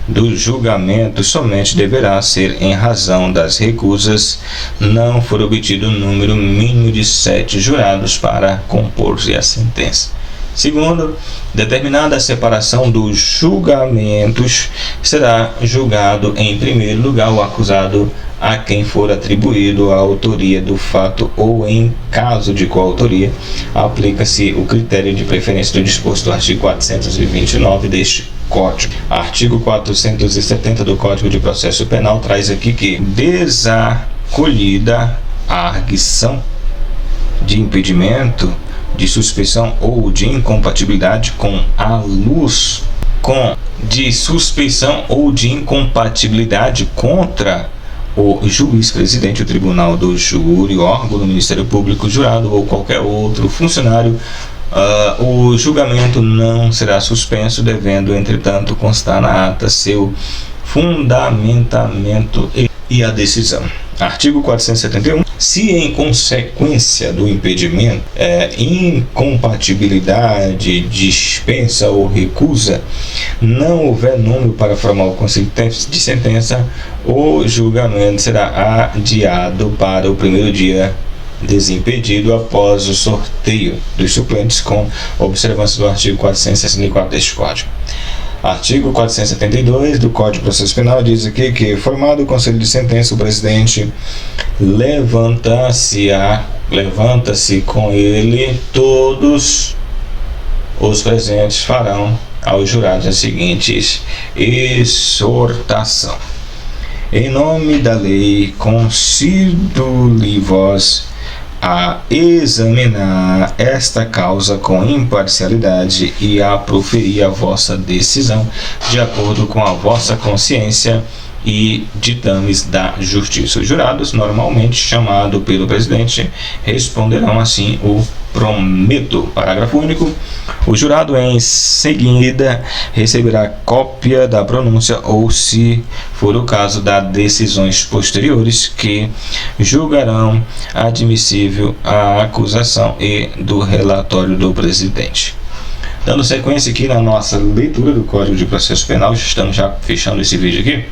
do julgamento somente deverá ser em razão das recusas não for obtido um número mínimo de 7 jurados para compor-se a sentença. Segundo, determinada a separação dos julgamentos, será julgado em primeiro lugar o acusado a quem for atribuído a autoria do fato ou, em caso de coautoria, aplica-se o critério de preferência do disposto do artigo 429 deste Código. Artigo 470 do Código de Processo Penal traz aqui que, desacolhida a arguição de impedimento, de suspeição ou de incompatibilidade com a luz, de suspeição ou de incompatibilidade contra o juiz presidente, o tribunal do júri, órgão do Ministério Público, jurado ou qualquer outro funcionário, o julgamento não será suspenso, devendo, entretanto, constar na ata seu fundamentamento e a decisão. Artigo 471. Se em consequência do impedimento, incompatibilidade, dispensa ou recusa, não houver número para formar o conselho de sentença, o julgamento será adiado para o primeiro dia desimpedido após o sorteio dos suplentes, com observância do artigo 464 deste Código. Artigo 472 do Código de Processo Penal diz aqui que, formado o conselho de sentença, o presidente levanta-se com ele, todos os presentes farão aos jurados as seguintes exortação: em nome da lei, concedo-lhe-vos a examinar esta causa com imparcialidade e a proferir a vossa decisão de acordo com a vossa consciência e ditames da justiça. Os jurados, normalmente chamado pelo presidente, responderão assim: o prometo. Parágrafo único. O jurado em seguida receberá cópia da pronúncia ou, se for o caso, das decisões posteriores que julgarão admissível a acusação e do relatório do presidente. Dando sequência aqui na nossa leitura do Código de Processo Penal, estamos já fechando esse vídeo aqui.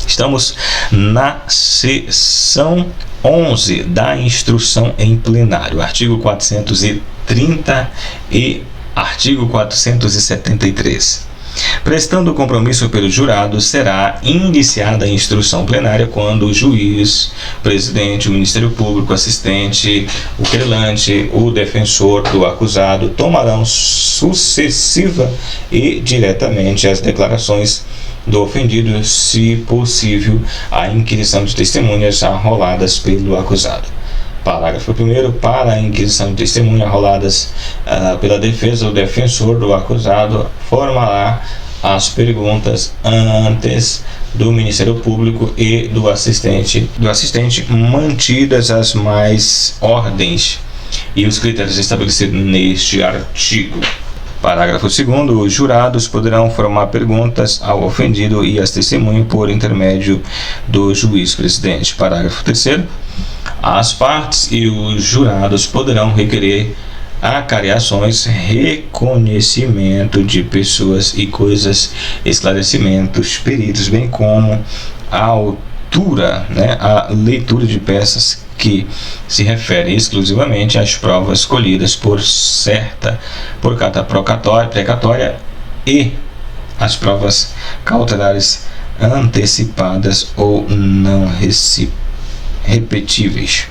Estamos na seção 11 da instrução em plenário, artigo 430 e artigo 473. Prestando compromisso pelo jurado, será iniciada a instrução plenária quando o juiz, presidente, o Ministério Público, assistente, o querelante, o defensor do acusado tomarão sucessiva e diretamente as declarações do ofendido, se possível, a inquisição de testemunhas arroladas pelo acusado. Parágrafo 1º. Para a inquisição de testemunhas arroladas pela defesa, o defensor do acusado formará as perguntas antes do Ministério Público e do assistente, mantidas as mais ordens e os critérios estabelecidos neste artigo. Parágrafo 2º. Os jurados poderão formar perguntas ao ofendido e às testemunhas por intermédio do juiz presidente. Parágrafo 3º. As partes e os jurados poderão requerer acariações, reconhecimento de pessoas e coisas, esclarecimentos, peritos, bem como a leitura de peças que se refere exclusivamente às provas colhidas por carta precatória e as provas cautelares antecipadas ou não repetíveis.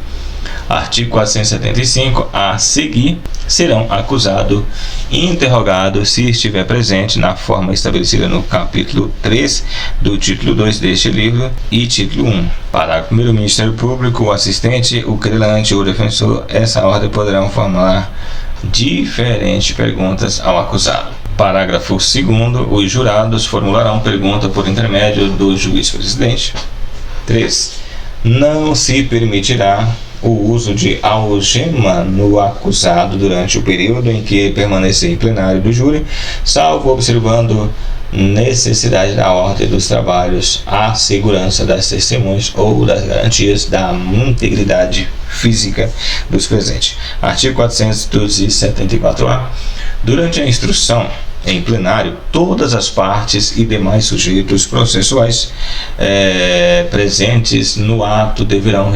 Artigo 475. A seguir, serão acusados e interrogados, se estiver presente, na forma estabelecida no capítulo 3 do título 2 deste livro e título 1. Parágrafo 1º. O Ministério Público, o assistente, o querelante ou o defensor, essa ordem, poderão formular diferentes perguntas ao acusado. Parágrafo 2º. Os jurados formularão pergunta por intermédio do juiz presidente. 3. Não se permitirá o uso de algema no acusado durante o período em que permanecer em plenário do júri, salvo observando necessidade da ordem dos trabalhos, a segurança das testemunhas ou das garantias da integridade física dos presentes. Artigo 474-A. Durante a instrução em plenário, todas as partes e demais sujeitos processuais presentes no ato deverão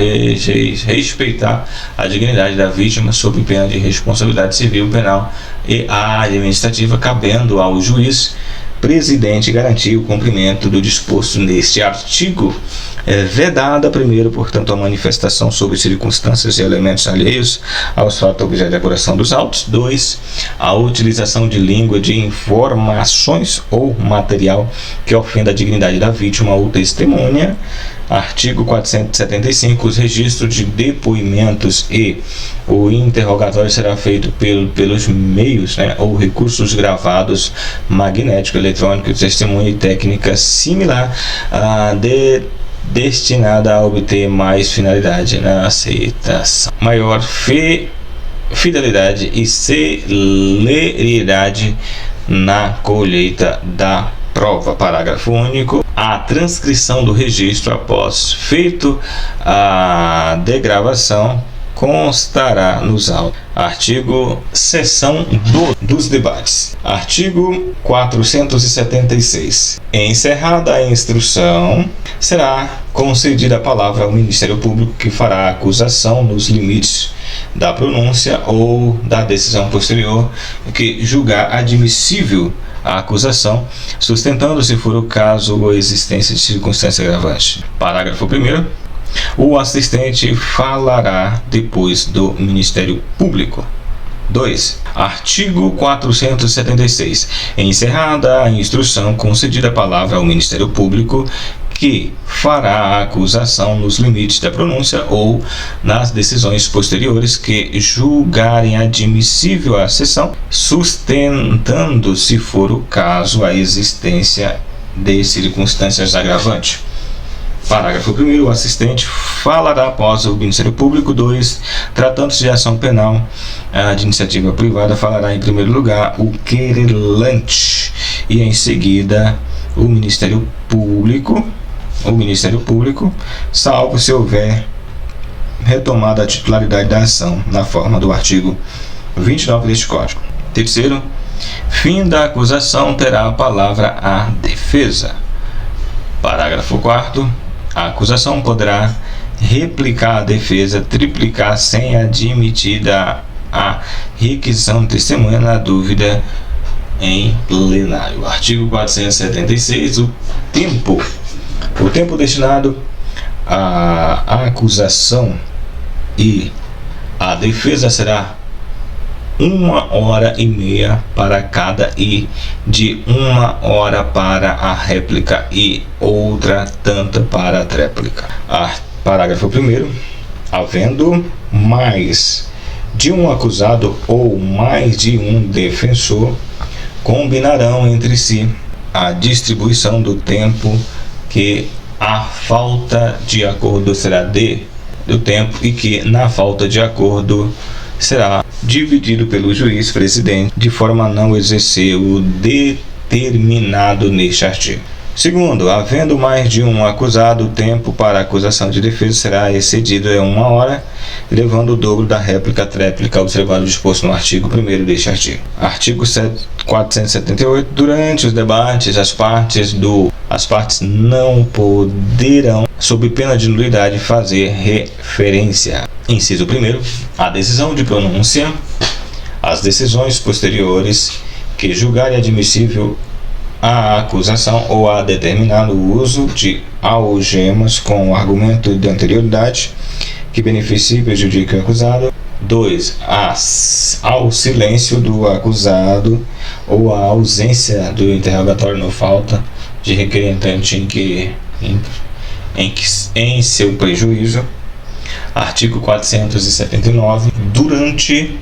respeitar a dignidade da vítima sob pena de responsabilidade civil, penal e administrativa, cabendo ao juiz presidente garantir o cumprimento do disposto neste artigo. É vedada, primeiro, portanto, a manifestação sobre circunstâncias e elementos alheios aos fatos objeto de apuração dos autos. 2. A utilização de língua de informações ou material que ofenda a dignidade da vítima ou testemunha. Artigo 475. Os registros de depoimentos e o interrogatório será feito pelos meios, ou recursos gravados, magnético, eletrônico, testemunha e técnica similar a destinada a obter mais finalidade na aceitação, maior fidelidade e celeridade na colheita da prova. Parágrafo único. A transcrição do registro após feito a degravação constará nos autos. Artigo seção dos debates. Artigo 476. Encerrada a instrução, será concedida a palavra ao Ministério Público, que fará a acusação nos limites da pronúncia ou da decisão posterior que julgar admissível a acusação, sustentando, se for o caso, a existência de circunstância agravante. Parágrafo 1º. O assistente falará depois do Ministério Público. 2. Artigo 476. Encerrada a instrução, concedida a palavra ao Ministério Público, que fará a acusação nos limites da pronúncia ou nas decisões posteriores que julgarem admissível a sessão, sustentando, se for o caso, a existência de circunstâncias agravantes. Parágrafo 1º. O assistente falará após o Ministério Público. 2. Tratando-se de ação penal de iniciativa privada, falará em primeiro lugar o querelante e em seguida o Ministério Público, salvo se houver retomada a titularidade da ação na forma do artigo 29 deste Código. 3º. Fim da acusação, terá a palavra a defesa. Parágrafo 4º. A acusação poderá replicar a defesa, triplicar sem admitida a requisição de testemunha na dúvida em plenário. Artigo 476. O tempo destinado à acusação e à defesa será 1h30 para cada e de 1 hora para a réplica e outra tanta para a tréplica. Parágrafo 1º. Havendo mais de um acusado ou mais de um defensor, combinarão entre si a distribuição do tempo, que a falta de acordo será do tempo e que na falta de acordo será dividido pelo juiz presidente de forma a não exercer o determinado neste artigo. Segundo, havendo mais de um acusado, o tempo para a acusação de defesa será excedido em 1 hora, levando o dobro da réplica tréplica, observado o disposto no artigo 1º deste artigo. Artigo 478. Durante os debates, as partes não poderão, sob pena de nulidade, fazer referência. Inciso 1º. A decisão de pronúncia, as decisões posteriores que julgarem admissível a acusação ou a determinar o uso de algemas com argumento de anterioridade que beneficie e prejudique o acusado. 2. Ao silêncio do acusado ou a ausência do interrogatório no falta de requerente em seu prejuízo. Artigo 479. Durante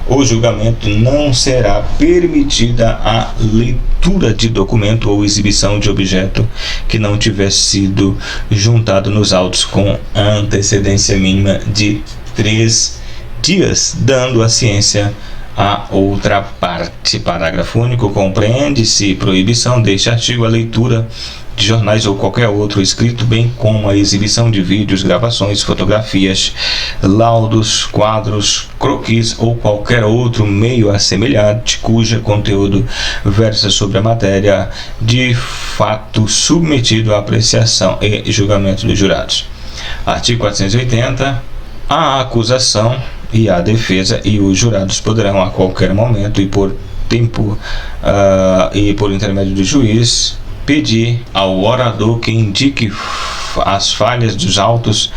o julgamento não será permitida a leitura de documento ou exibição de objeto que não tiver sido juntado nos autos com antecedência mínima de 3 dias, dando a ciência a outra parte. Parágrafo único. Compreende-se proibição deste artigo a leitura de jornais ou qualquer outro escrito, bem como a exibição de vídeos, gravações, fotografias, laudos, quadros, croquis ou qualquer outro meio assemelhante cuja conteúdo versa sobre a matéria de fato submetido à apreciação e julgamento dos jurados. Artigo 480. A acusação e a defesa e os jurados poderão a qualquer momento e por tempo e por intermédio do juiz, pedir ao orador que indique as falhas dos autos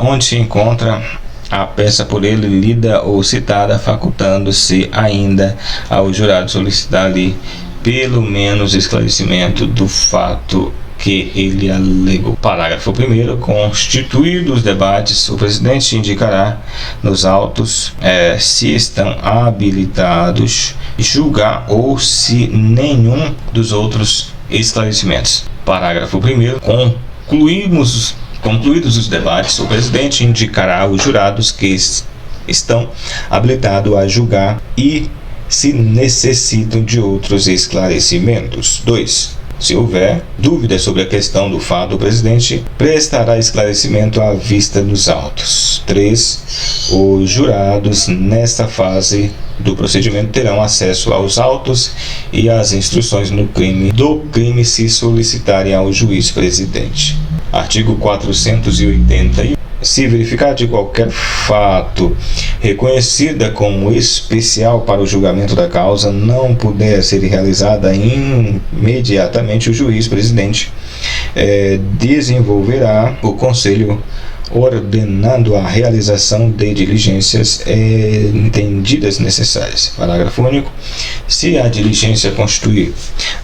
onde se encontra a peça por ele lida ou citada, facultando-se ainda ao jurado solicitar ali pelo menos esclarecimento do fato que ele alegou. Parágrafo 1º. Constituídos os debates, o presidente indicará nos autos se estão habilitados julgar ou se nenhum dos outros esclarecimentos. Parágrafo 1º. Concluídos os debates, o presidente indicará os jurados que estão habilitados a julgar e se necessitam de outros esclarecimentos. 2. Se houver dúvidas sobre a questão do fato, o presidente prestará esclarecimento à vista dos autos. 3. Os jurados, nesta fase do procedimento, terão acesso aos autos e às instruções do crime se solicitarem ao juiz presidente. Artigo 481. Se verificar de qualquer fato reconhecida como especial para o julgamento da causa não puder ser realizada imediatamente, o juiz presidente desenvolverá o conselho ordenando a realização de diligências entendidas necessárias. Parágrafo único. Se a diligência constituir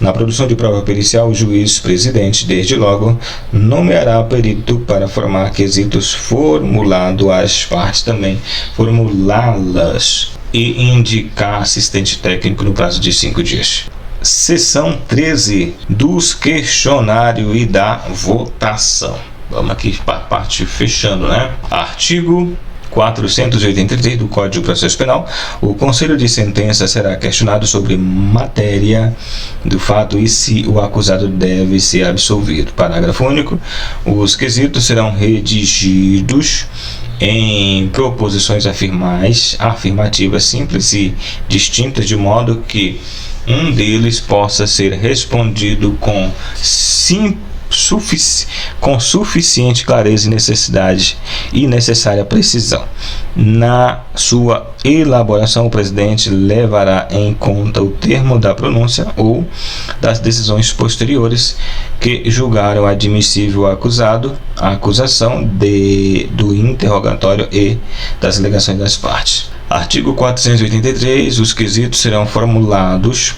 na produção de prova pericial, o juiz presidente, desde logo, nomeará perito para formar quesitos, formulado às partes também formulá-las e indicar assistente técnico no prazo de 5 dias. Seção 13 dos questionário e da votação. Vamos aqui para a parte fechando, né? Artigo 483 do Código de Processo Penal. O Conselho de Sentença será questionado sobre matéria do fato e se o acusado deve ser absolvido. Parágrafo único. Os quesitos serão redigidos em proposições afirmativas simples e distintas, de modo que um deles possa ser respondido com suficiente clareza e necessária precisão. Na sua elaboração, o presidente levará em conta o termo da pronúncia ou das decisões posteriores que julgaram admissível a acusação do interrogatório e das alegações das partes. Artigo 483. Os quesitos serão formulados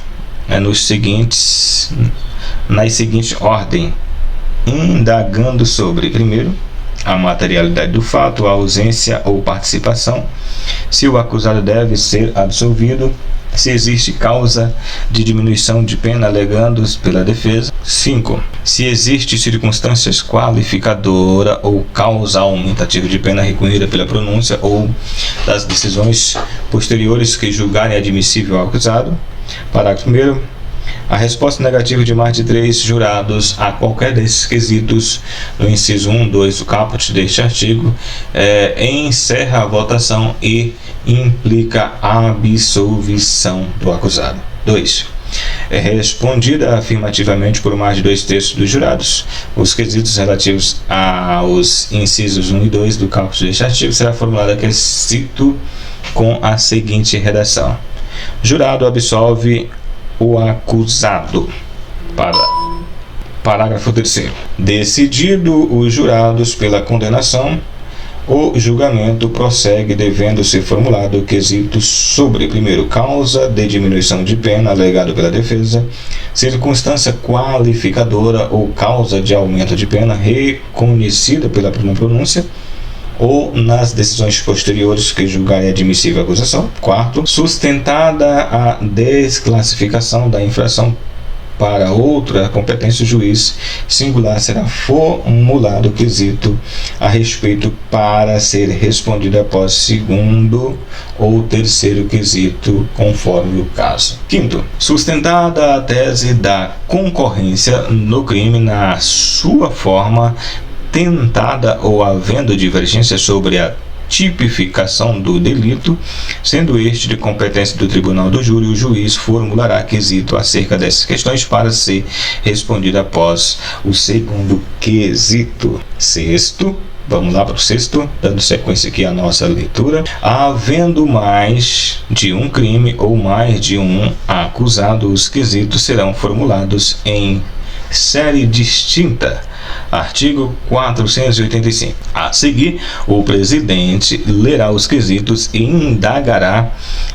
nas seguintes ordem, indagando sobre, primeiro, a materialidade do fato, a ausência ou participação, se o acusado deve ser absolvido, se existe causa de diminuição de pena alegados pela defesa. 5. Se existe circunstâncias qualificadora ou causa aumentativa de pena reconhecida pela pronúncia ou das decisões posteriores que julgarem admissível ao acusado. Parágrafo 1º. A resposta negativa de mais de 3 jurados a qualquer desses quesitos, no inciso 1, 2 do caput deste artigo, encerra a votação e implica a absolvição do acusado. 2. Respondida afirmativamente por mais de 2/3 dos jurados, os quesitos relativos aos incisos 1 e 2 do caput deste artigo será formulado quesito com a seguinte redação: jurado absolve o acusado. Parágrafo 3º. Decidido os jurados pela condenação, o julgamento prossegue devendo ser formulado quesitos sobre, primeiro, causa de diminuição de pena alegado pela defesa, circunstância qualificadora ou causa de aumento de pena reconhecida pela pronúncia ou nas decisões posteriores que julgarem admissível a acusação. 4. Sustentada a desclassificação da infração para outra competência, o juiz singular será formulado o quesito a respeito para ser respondido após segundo ou terceiro quesito, conforme o caso. 5. Sustentada a tese da concorrência no crime na sua forma tentada ou havendo divergência sobre a tipificação do delito, sendo este de competência do tribunal do júri, o juiz formulará quesito acerca dessas questões para ser respondido após o segundo quesito. 6. Vamos lá para o sexto, dando sequência aqui à nossa leitura. Havendo mais de um crime ou mais de um acusado, os quesitos serão formulados em série distinta. Artigo 485. A seguir, o presidente lerá os quesitos e indagará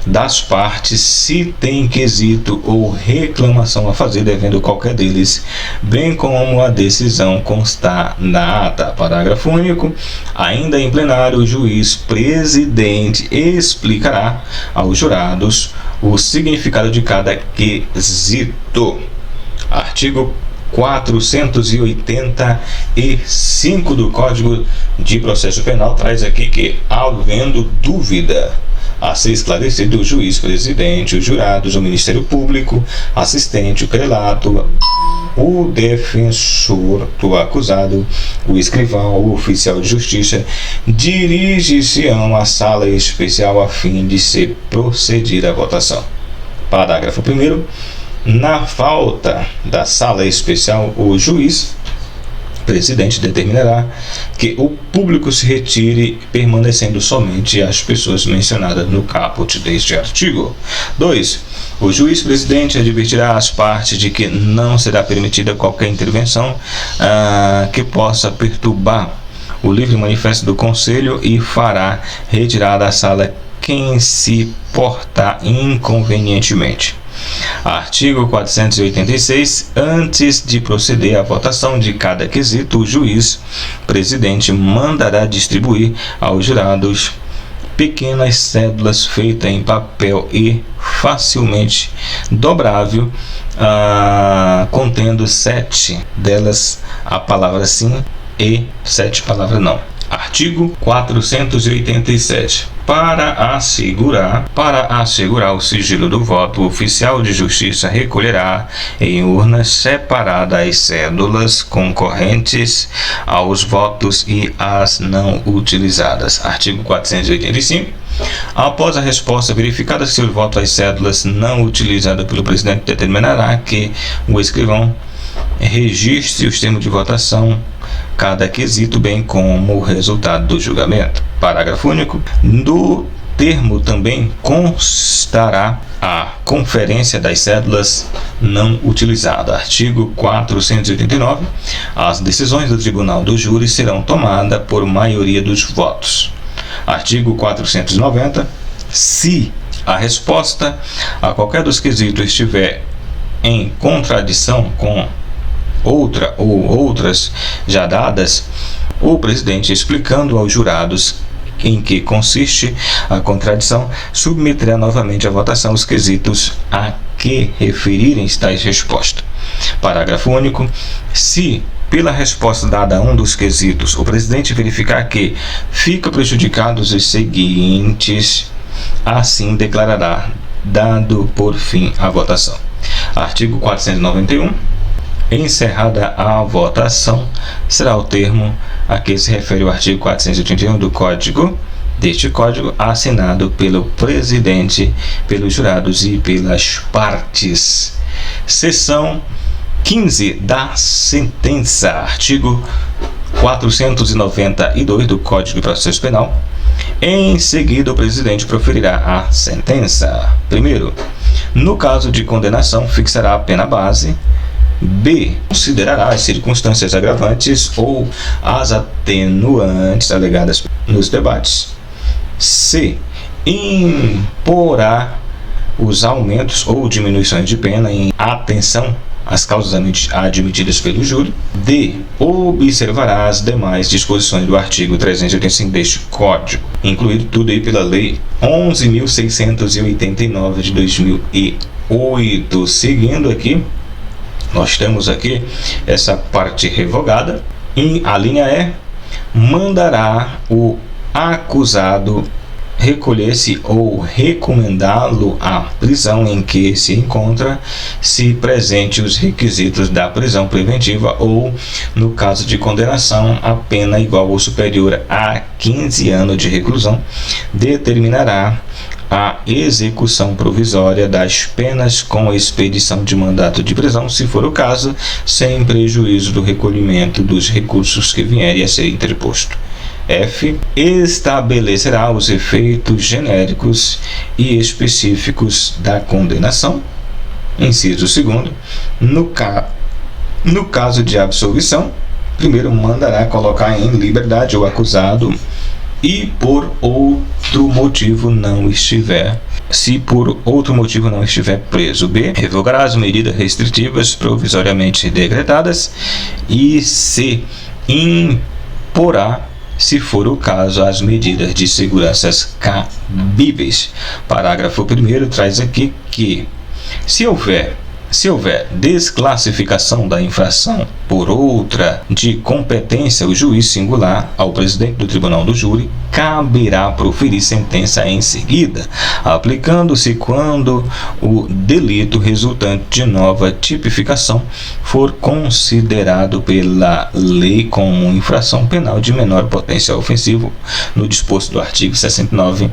das partes se tem quesito ou reclamação a fazer devendo qualquer deles, bem como a decisão constar na ata. Parágrafo único. Ainda em plenário, o juiz presidente explicará aos jurados o significado de cada quesito. Artigo 485 do Código de Processo Penal traz aqui que, havendo dúvida a ser esclarecido, o juiz presidente, os jurados, o Ministério Público, assistente, o prelato, o defensor do acusado, o escrivão, o oficial de justiça, dirige-se-ão à sala especial a fim de se proceder à votação. Parágrafo 1º. Na falta da sala especial, o juiz presidente determinará que o público se retire, permanecendo somente as pessoas mencionadas no caput deste artigo. 2. O juiz presidente advertirá as partes de que não será permitida qualquer intervenção que possa perturbar o livre manifesto do Conselho e fará retirar da sala quem se portar inconvenientemente. Artigo 486. Antes de proceder à votação de cada quesito, o juiz presidente mandará distribuir aos jurados pequenas cédulas feitas em papel e facilmente dobrável, contendo 7 delas a palavra sim e 7 palavras não. Artigo 487. Para assegurar o sigilo do voto, o oficial de justiça recolherá em urnas separadas as cédulas concorrentes aos votos e as não utilizadas. Artigo 485. Após a resposta verificada se o voto às cédulas não utilizadas pelo presidente, determinará que o escrivão registre os termos de votação, cada quesito, bem como o resultado do julgamento. Parágrafo único. No termo também constará a conferência das cédulas não utilizadas. Artigo 489. As decisões do Tribunal do Júri serão tomadas por maioria dos votos. Artigo 490. Se a resposta a qualquer dos quesitos estiver em contradição com outra ou outras já dadas, o presidente, explicando aos jurados em que consiste a contradição, submeterá novamente à votação os quesitos a que referirem tais respostas. Parágrafo único. Se pela resposta dada a um dos quesitos o presidente verificar que fica prejudicados os seguintes, assim declarará, dado por fim a votação. Artigo 491. Encerrada a votação, será o termo a que se refere o artigo 481 do Código, deste Código, assinado pelo presidente, pelos jurados e pelas partes. Seção 15 da sentença. Artigo 492 do Código de Processo Penal. Em seguida, o presidente proferirá a sentença. Primeiro, no caso de condenação, fixará a pena base. B. Considerará as circunstâncias agravantes ou as atenuantes alegadas nos debates. C. Imporá os aumentos ou diminuições de pena em atenção às causas admitidas pelo júri. D. Observará as demais disposições do artigo 385 deste Código, incluído tudo aí pela Lei 11.689 de 2008. Seguindo aqui, nós temos aqui essa parte revogada. A linha E, mandará o acusado recolher-se ou recomendá-lo à prisão em que se encontra, se presente os requisitos da prisão preventiva ou, no caso de condenação, a pena igual ou superior a 15 anos de reclusão, determinará a execução provisória das penas com expedição de mandato de prisão, se for o caso, sem prejuízo do recolhimento dos recursos que vierem a ser interposto. F. Estabelecerá os efeitos genéricos e específicos da condenação. Inciso 2º. No caso de absolvição, primeiro mandará colocar em liberdade o acusado e por outro motivo não estiver. Se por outro motivo não estiver preso. B. Revogará as medidas restritivas provisoriamente decretadas. E C. Imporá, se for o caso, as medidas de segurança cabíveis. Parágrafo 1º traz aqui que se houver desclassificação da infração por outra de competência, o juiz singular, ao presidente do tribunal do júri, caberá proferir sentença em seguida, aplicando-se quando o delito resultante de nova tipificação for considerado pela lei como infração penal de menor potencial ofensivo, no disposto do artigo 69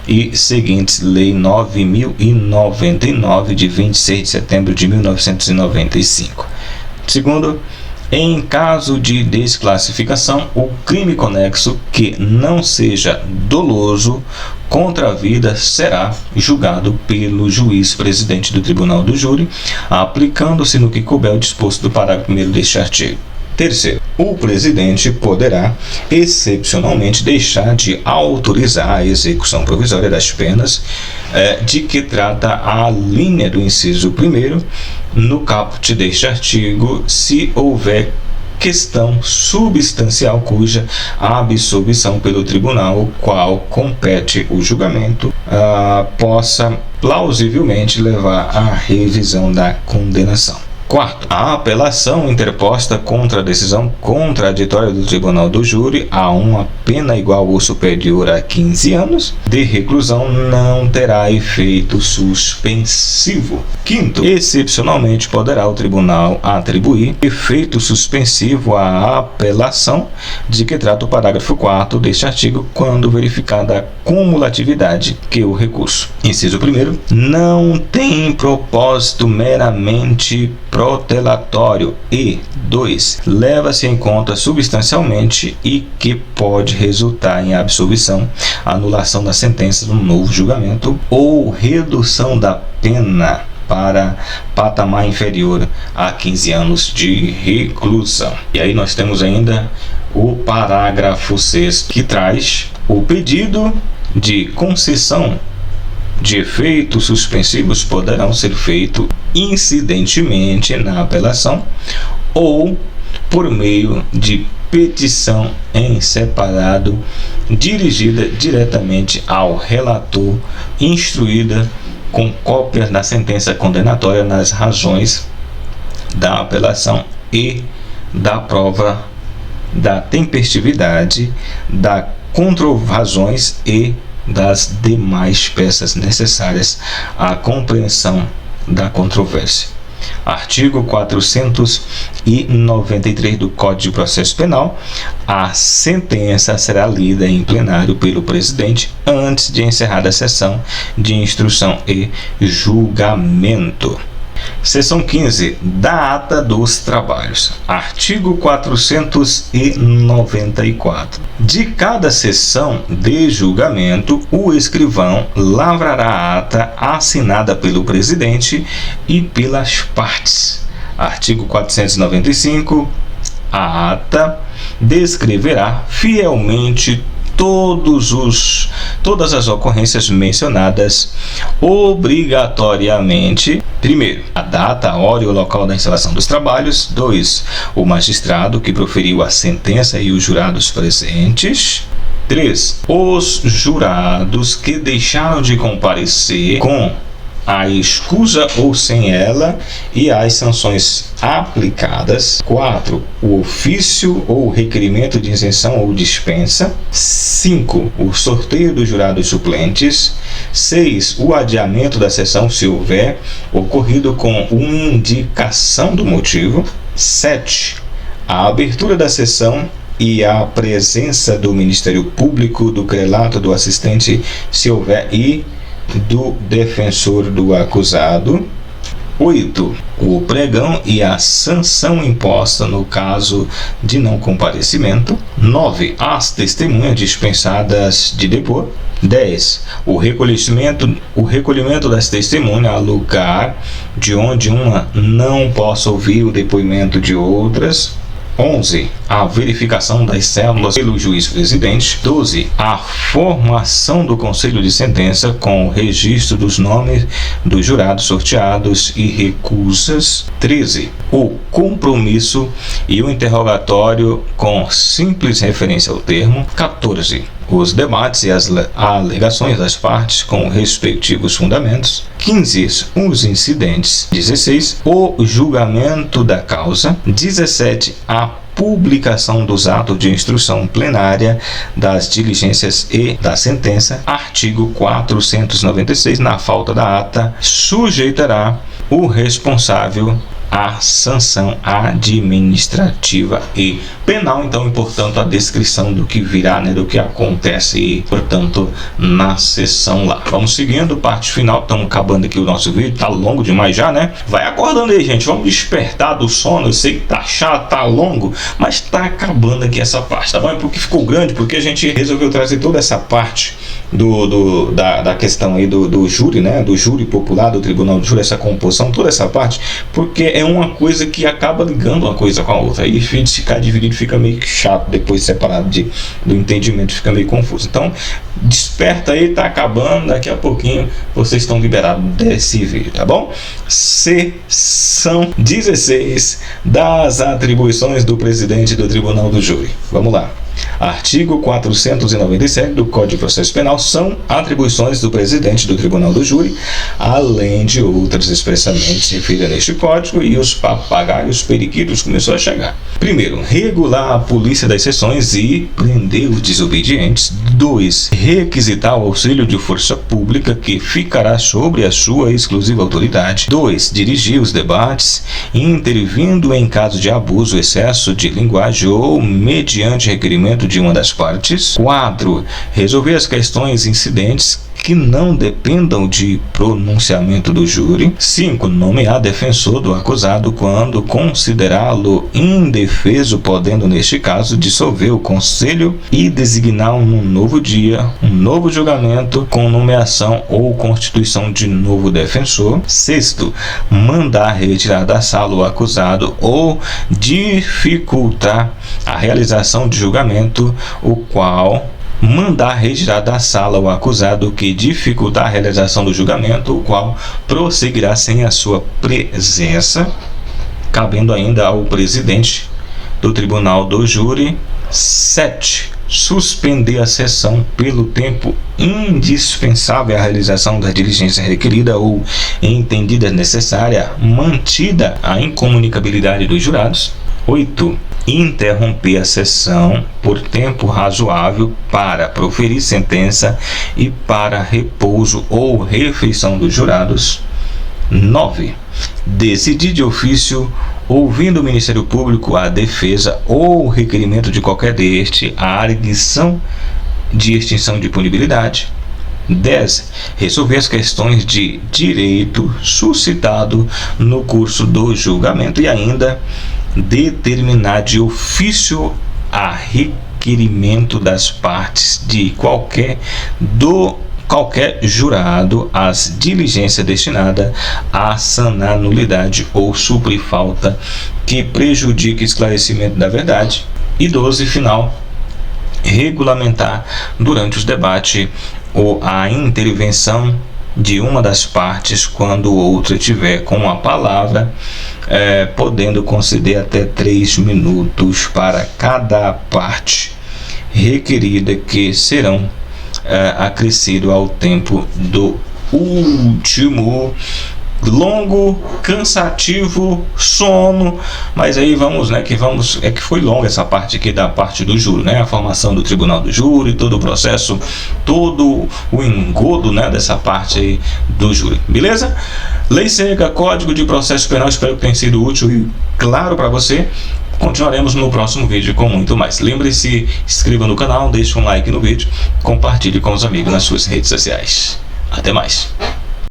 e seguintes, Lei 9.099, de 26 de setembro de 1995. Segundo, em caso de desclassificação, o crime conexo que não seja doloso contra a vida será julgado pelo juiz presidente do tribunal do júri, aplicando-se no que couber o disposto do parágrafo 1º deste artigo. Terceiro, o presidente poderá, excepcionalmente, deixar de autorizar a execução provisória das penas de que trata a linha do inciso 1º no caput deste artigo, se houver questão substancial cuja absolvição pelo tribunal qual compete o julgamento possa plausivelmente levar à revisão da condenação. Quarto, a apelação interposta contra a decisão contraditória do tribunal do júri a uma pena igual ou superior a 15 anos de reclusão não terá efeito suspensivo. Quinto, excepcionalmente poderá o tribunal atribuir efeito suspensivo à apelação de que trata o parágrafo 4º deste artigo quando verificada a cumulatividade que o recurso. Inciso 1º, não tem propósito meramente protelatório e 2. Leva-se em conta substancialmente e que pode resultar em absolvição, anulação da sentença no novo julgamento ou redução da pena para patamar inferior a 15 anos de reclusão. E aí nós temos ainda o parágrafo 6º que traz o pedido de concessão de efeitos suspensivos poderão ser feitos incidentemente na apelação ou por meio de petição em separado dirigida diretamente ao relator, instruída com cópia da sentença condenatória nas razões da apelação e da prova da tempestividade, da contrarrazões e das demais peças necessárias à compreensão da controvérsia. Artigo 493 do Código de Processo Penal. A sentença será lida em plenário pelo presidente antes de encerrada a sessão de instrução e julgamento. Seção 15 da Ata dos Trabalhos. Artigo 494. De cada sessão de julgamento, o escrivão lavrará a ata assinada pelo presidente e pelas partes. Artigo 495. A ata descreverá fielmente todas as ocorrências mencionadas, obrigatoriamente. Primeiro, a data, a hora e o local da instalação dos trabalhos. 2. O magistrado que proferiu a sentença e os jurados presentes. 3. Os jurados que deixaram de comparecer com a escusa ou sem ela e as sanções aplicadas. 4. O ofício ou requerimento de isenção ou dispensa. 5. O sorteio dos jurados suplentes. 6. O adiamento da sessão, se houver ocorrido com indicação do motivo. 7. A abertura da sessão e a presença do Ministério Público, do prelato, do assistente, se houver, e do defensor do acusado. 8. O pregão e a sanção imposta no caso de não comparecimento. 9. As testemunhas dispensadas de depor. 10. O recolhimento das testemunhas a lugar de onde uma não possa ouvir o depoimento de outras. 11. A verificação das células pelo juiz-presidente. 12. A formação do conselho de sentença com o registro dos nomes dos jurados sorteados e recusas. 13. O compromisso e o interrogatório com simples referência ao termo. 14. Os debates e as alegações das partes com respectivos fundamentos. 15. Os incidentes. 16. O julgamento da causa. 17. A publicação dos atos de instrução plenária, das diligências e da sentença. Artigo 496. Na falta da ata, sujeitará o responsável a sanção administrativa e penal. Então, portanto, a descrição do que virá, né, do que acontece e, portanto, na sessão lá. Vamos seguindo, parte final, estamos acabando aqui o nosso vídeo, tá longo demais já, né? Vai acordando aí, gente, vamos despertar do sono. Eu sei que tá chato, tá longo, mas tá acabando aqui essa parte, tá bom? É porque ficou grande, porque a gente resolveu trazer toda essa parte da questão aí do júri, né, do júri popular, do tribunal de júri, essa composição, toda essa parte, porque é uma coisa que acaba ligando uma coisa com a outra, e ficar dividido fica meio chato, depois separado do entendimento fica meio confuso. Então desperta aí, tá acabando, daqui a pouquinho vocês estão liberados desse vídeo, tá bom? Seção 16 das atribuições do presidente do tribunal do júri. Vamos lá. Artigo 497 do Código de Processo Penal são atribuições do presidente do Tribunal do Júri, além de outras expressamente referidas neste Código, e os papagaios periquitos começou a chegar. Primeiro, regular a polícia das sessões e prender os desobedientes. 2. Requisitar o auxílio de força pública que ficará sobre a sua exclusiva autoridade. 2. Dirigir os debates, intervindo em caso de abuso, excesso de linguagem ou mediante requerimento de uma das partes. 4. Resolver as questões incidentes que não dependam de pronunciamento do júri. 5. Nomear defensor do acusado quando considerá-lo indefeso, podendo, neste caso, dissolver o conselho e designar um novo dia, um novo julgamento com nomeação ou constituição de novo defensor. 6. Mandar retirar da sala o acusado ou dificultar a realização de julgamento, o qual mandar retirar da sala o acusado que dificultar a realização do julgamento, o qual prosseguirá sem a sua presença, cabendo ainda ao presidente do tribunal do júri. 7. Suspender a sessão pelo tempo indispensável à realização da diligência requerida ou entendida necessária, mantida a incomunicabilidade dos jurados. 8. Interromper a sessão por tempo razoável para proferir sentença e para repouso ou refeição dos jurados. 9. Decidir de ofício, ouvindo o Ministério Público, a defesa ou requerimento de qualquer deste, a arguição de extinção de punibilidade. 10. Resolver as questões de direito suscitado no curso do julgamento e ainda determinar de ofício a requerimento das partes de qualquer jurado as diligências destinadas a sanar nulidade ou suprir falta que prejudique esclarecimento da verdade. E 12. Final, regulamentar durante os debates ou a intervenção de uma das partes quando outra tiver com a palavra, podendo conceder até 3 minutos para cada parte requerida, que serão acrescido ao tempo do último. Longo, cansativo, sono, mas aí vamos, né, que foi longa essa parte aqui da parte do júri, né, a formação do tribunal do júri, todo o processo, todo o engodo, né, dessa parte aí do júri, beleza? Lei seca, Código de Processo Penal, espero que tenha sido útil e claro para você. Continuaremos no próximo vídeo com muito mais. Lembre-se, inscreva no canal, deixe um like no vídeo, compartilhe com os amigos nas suas redes sociais. Até mais!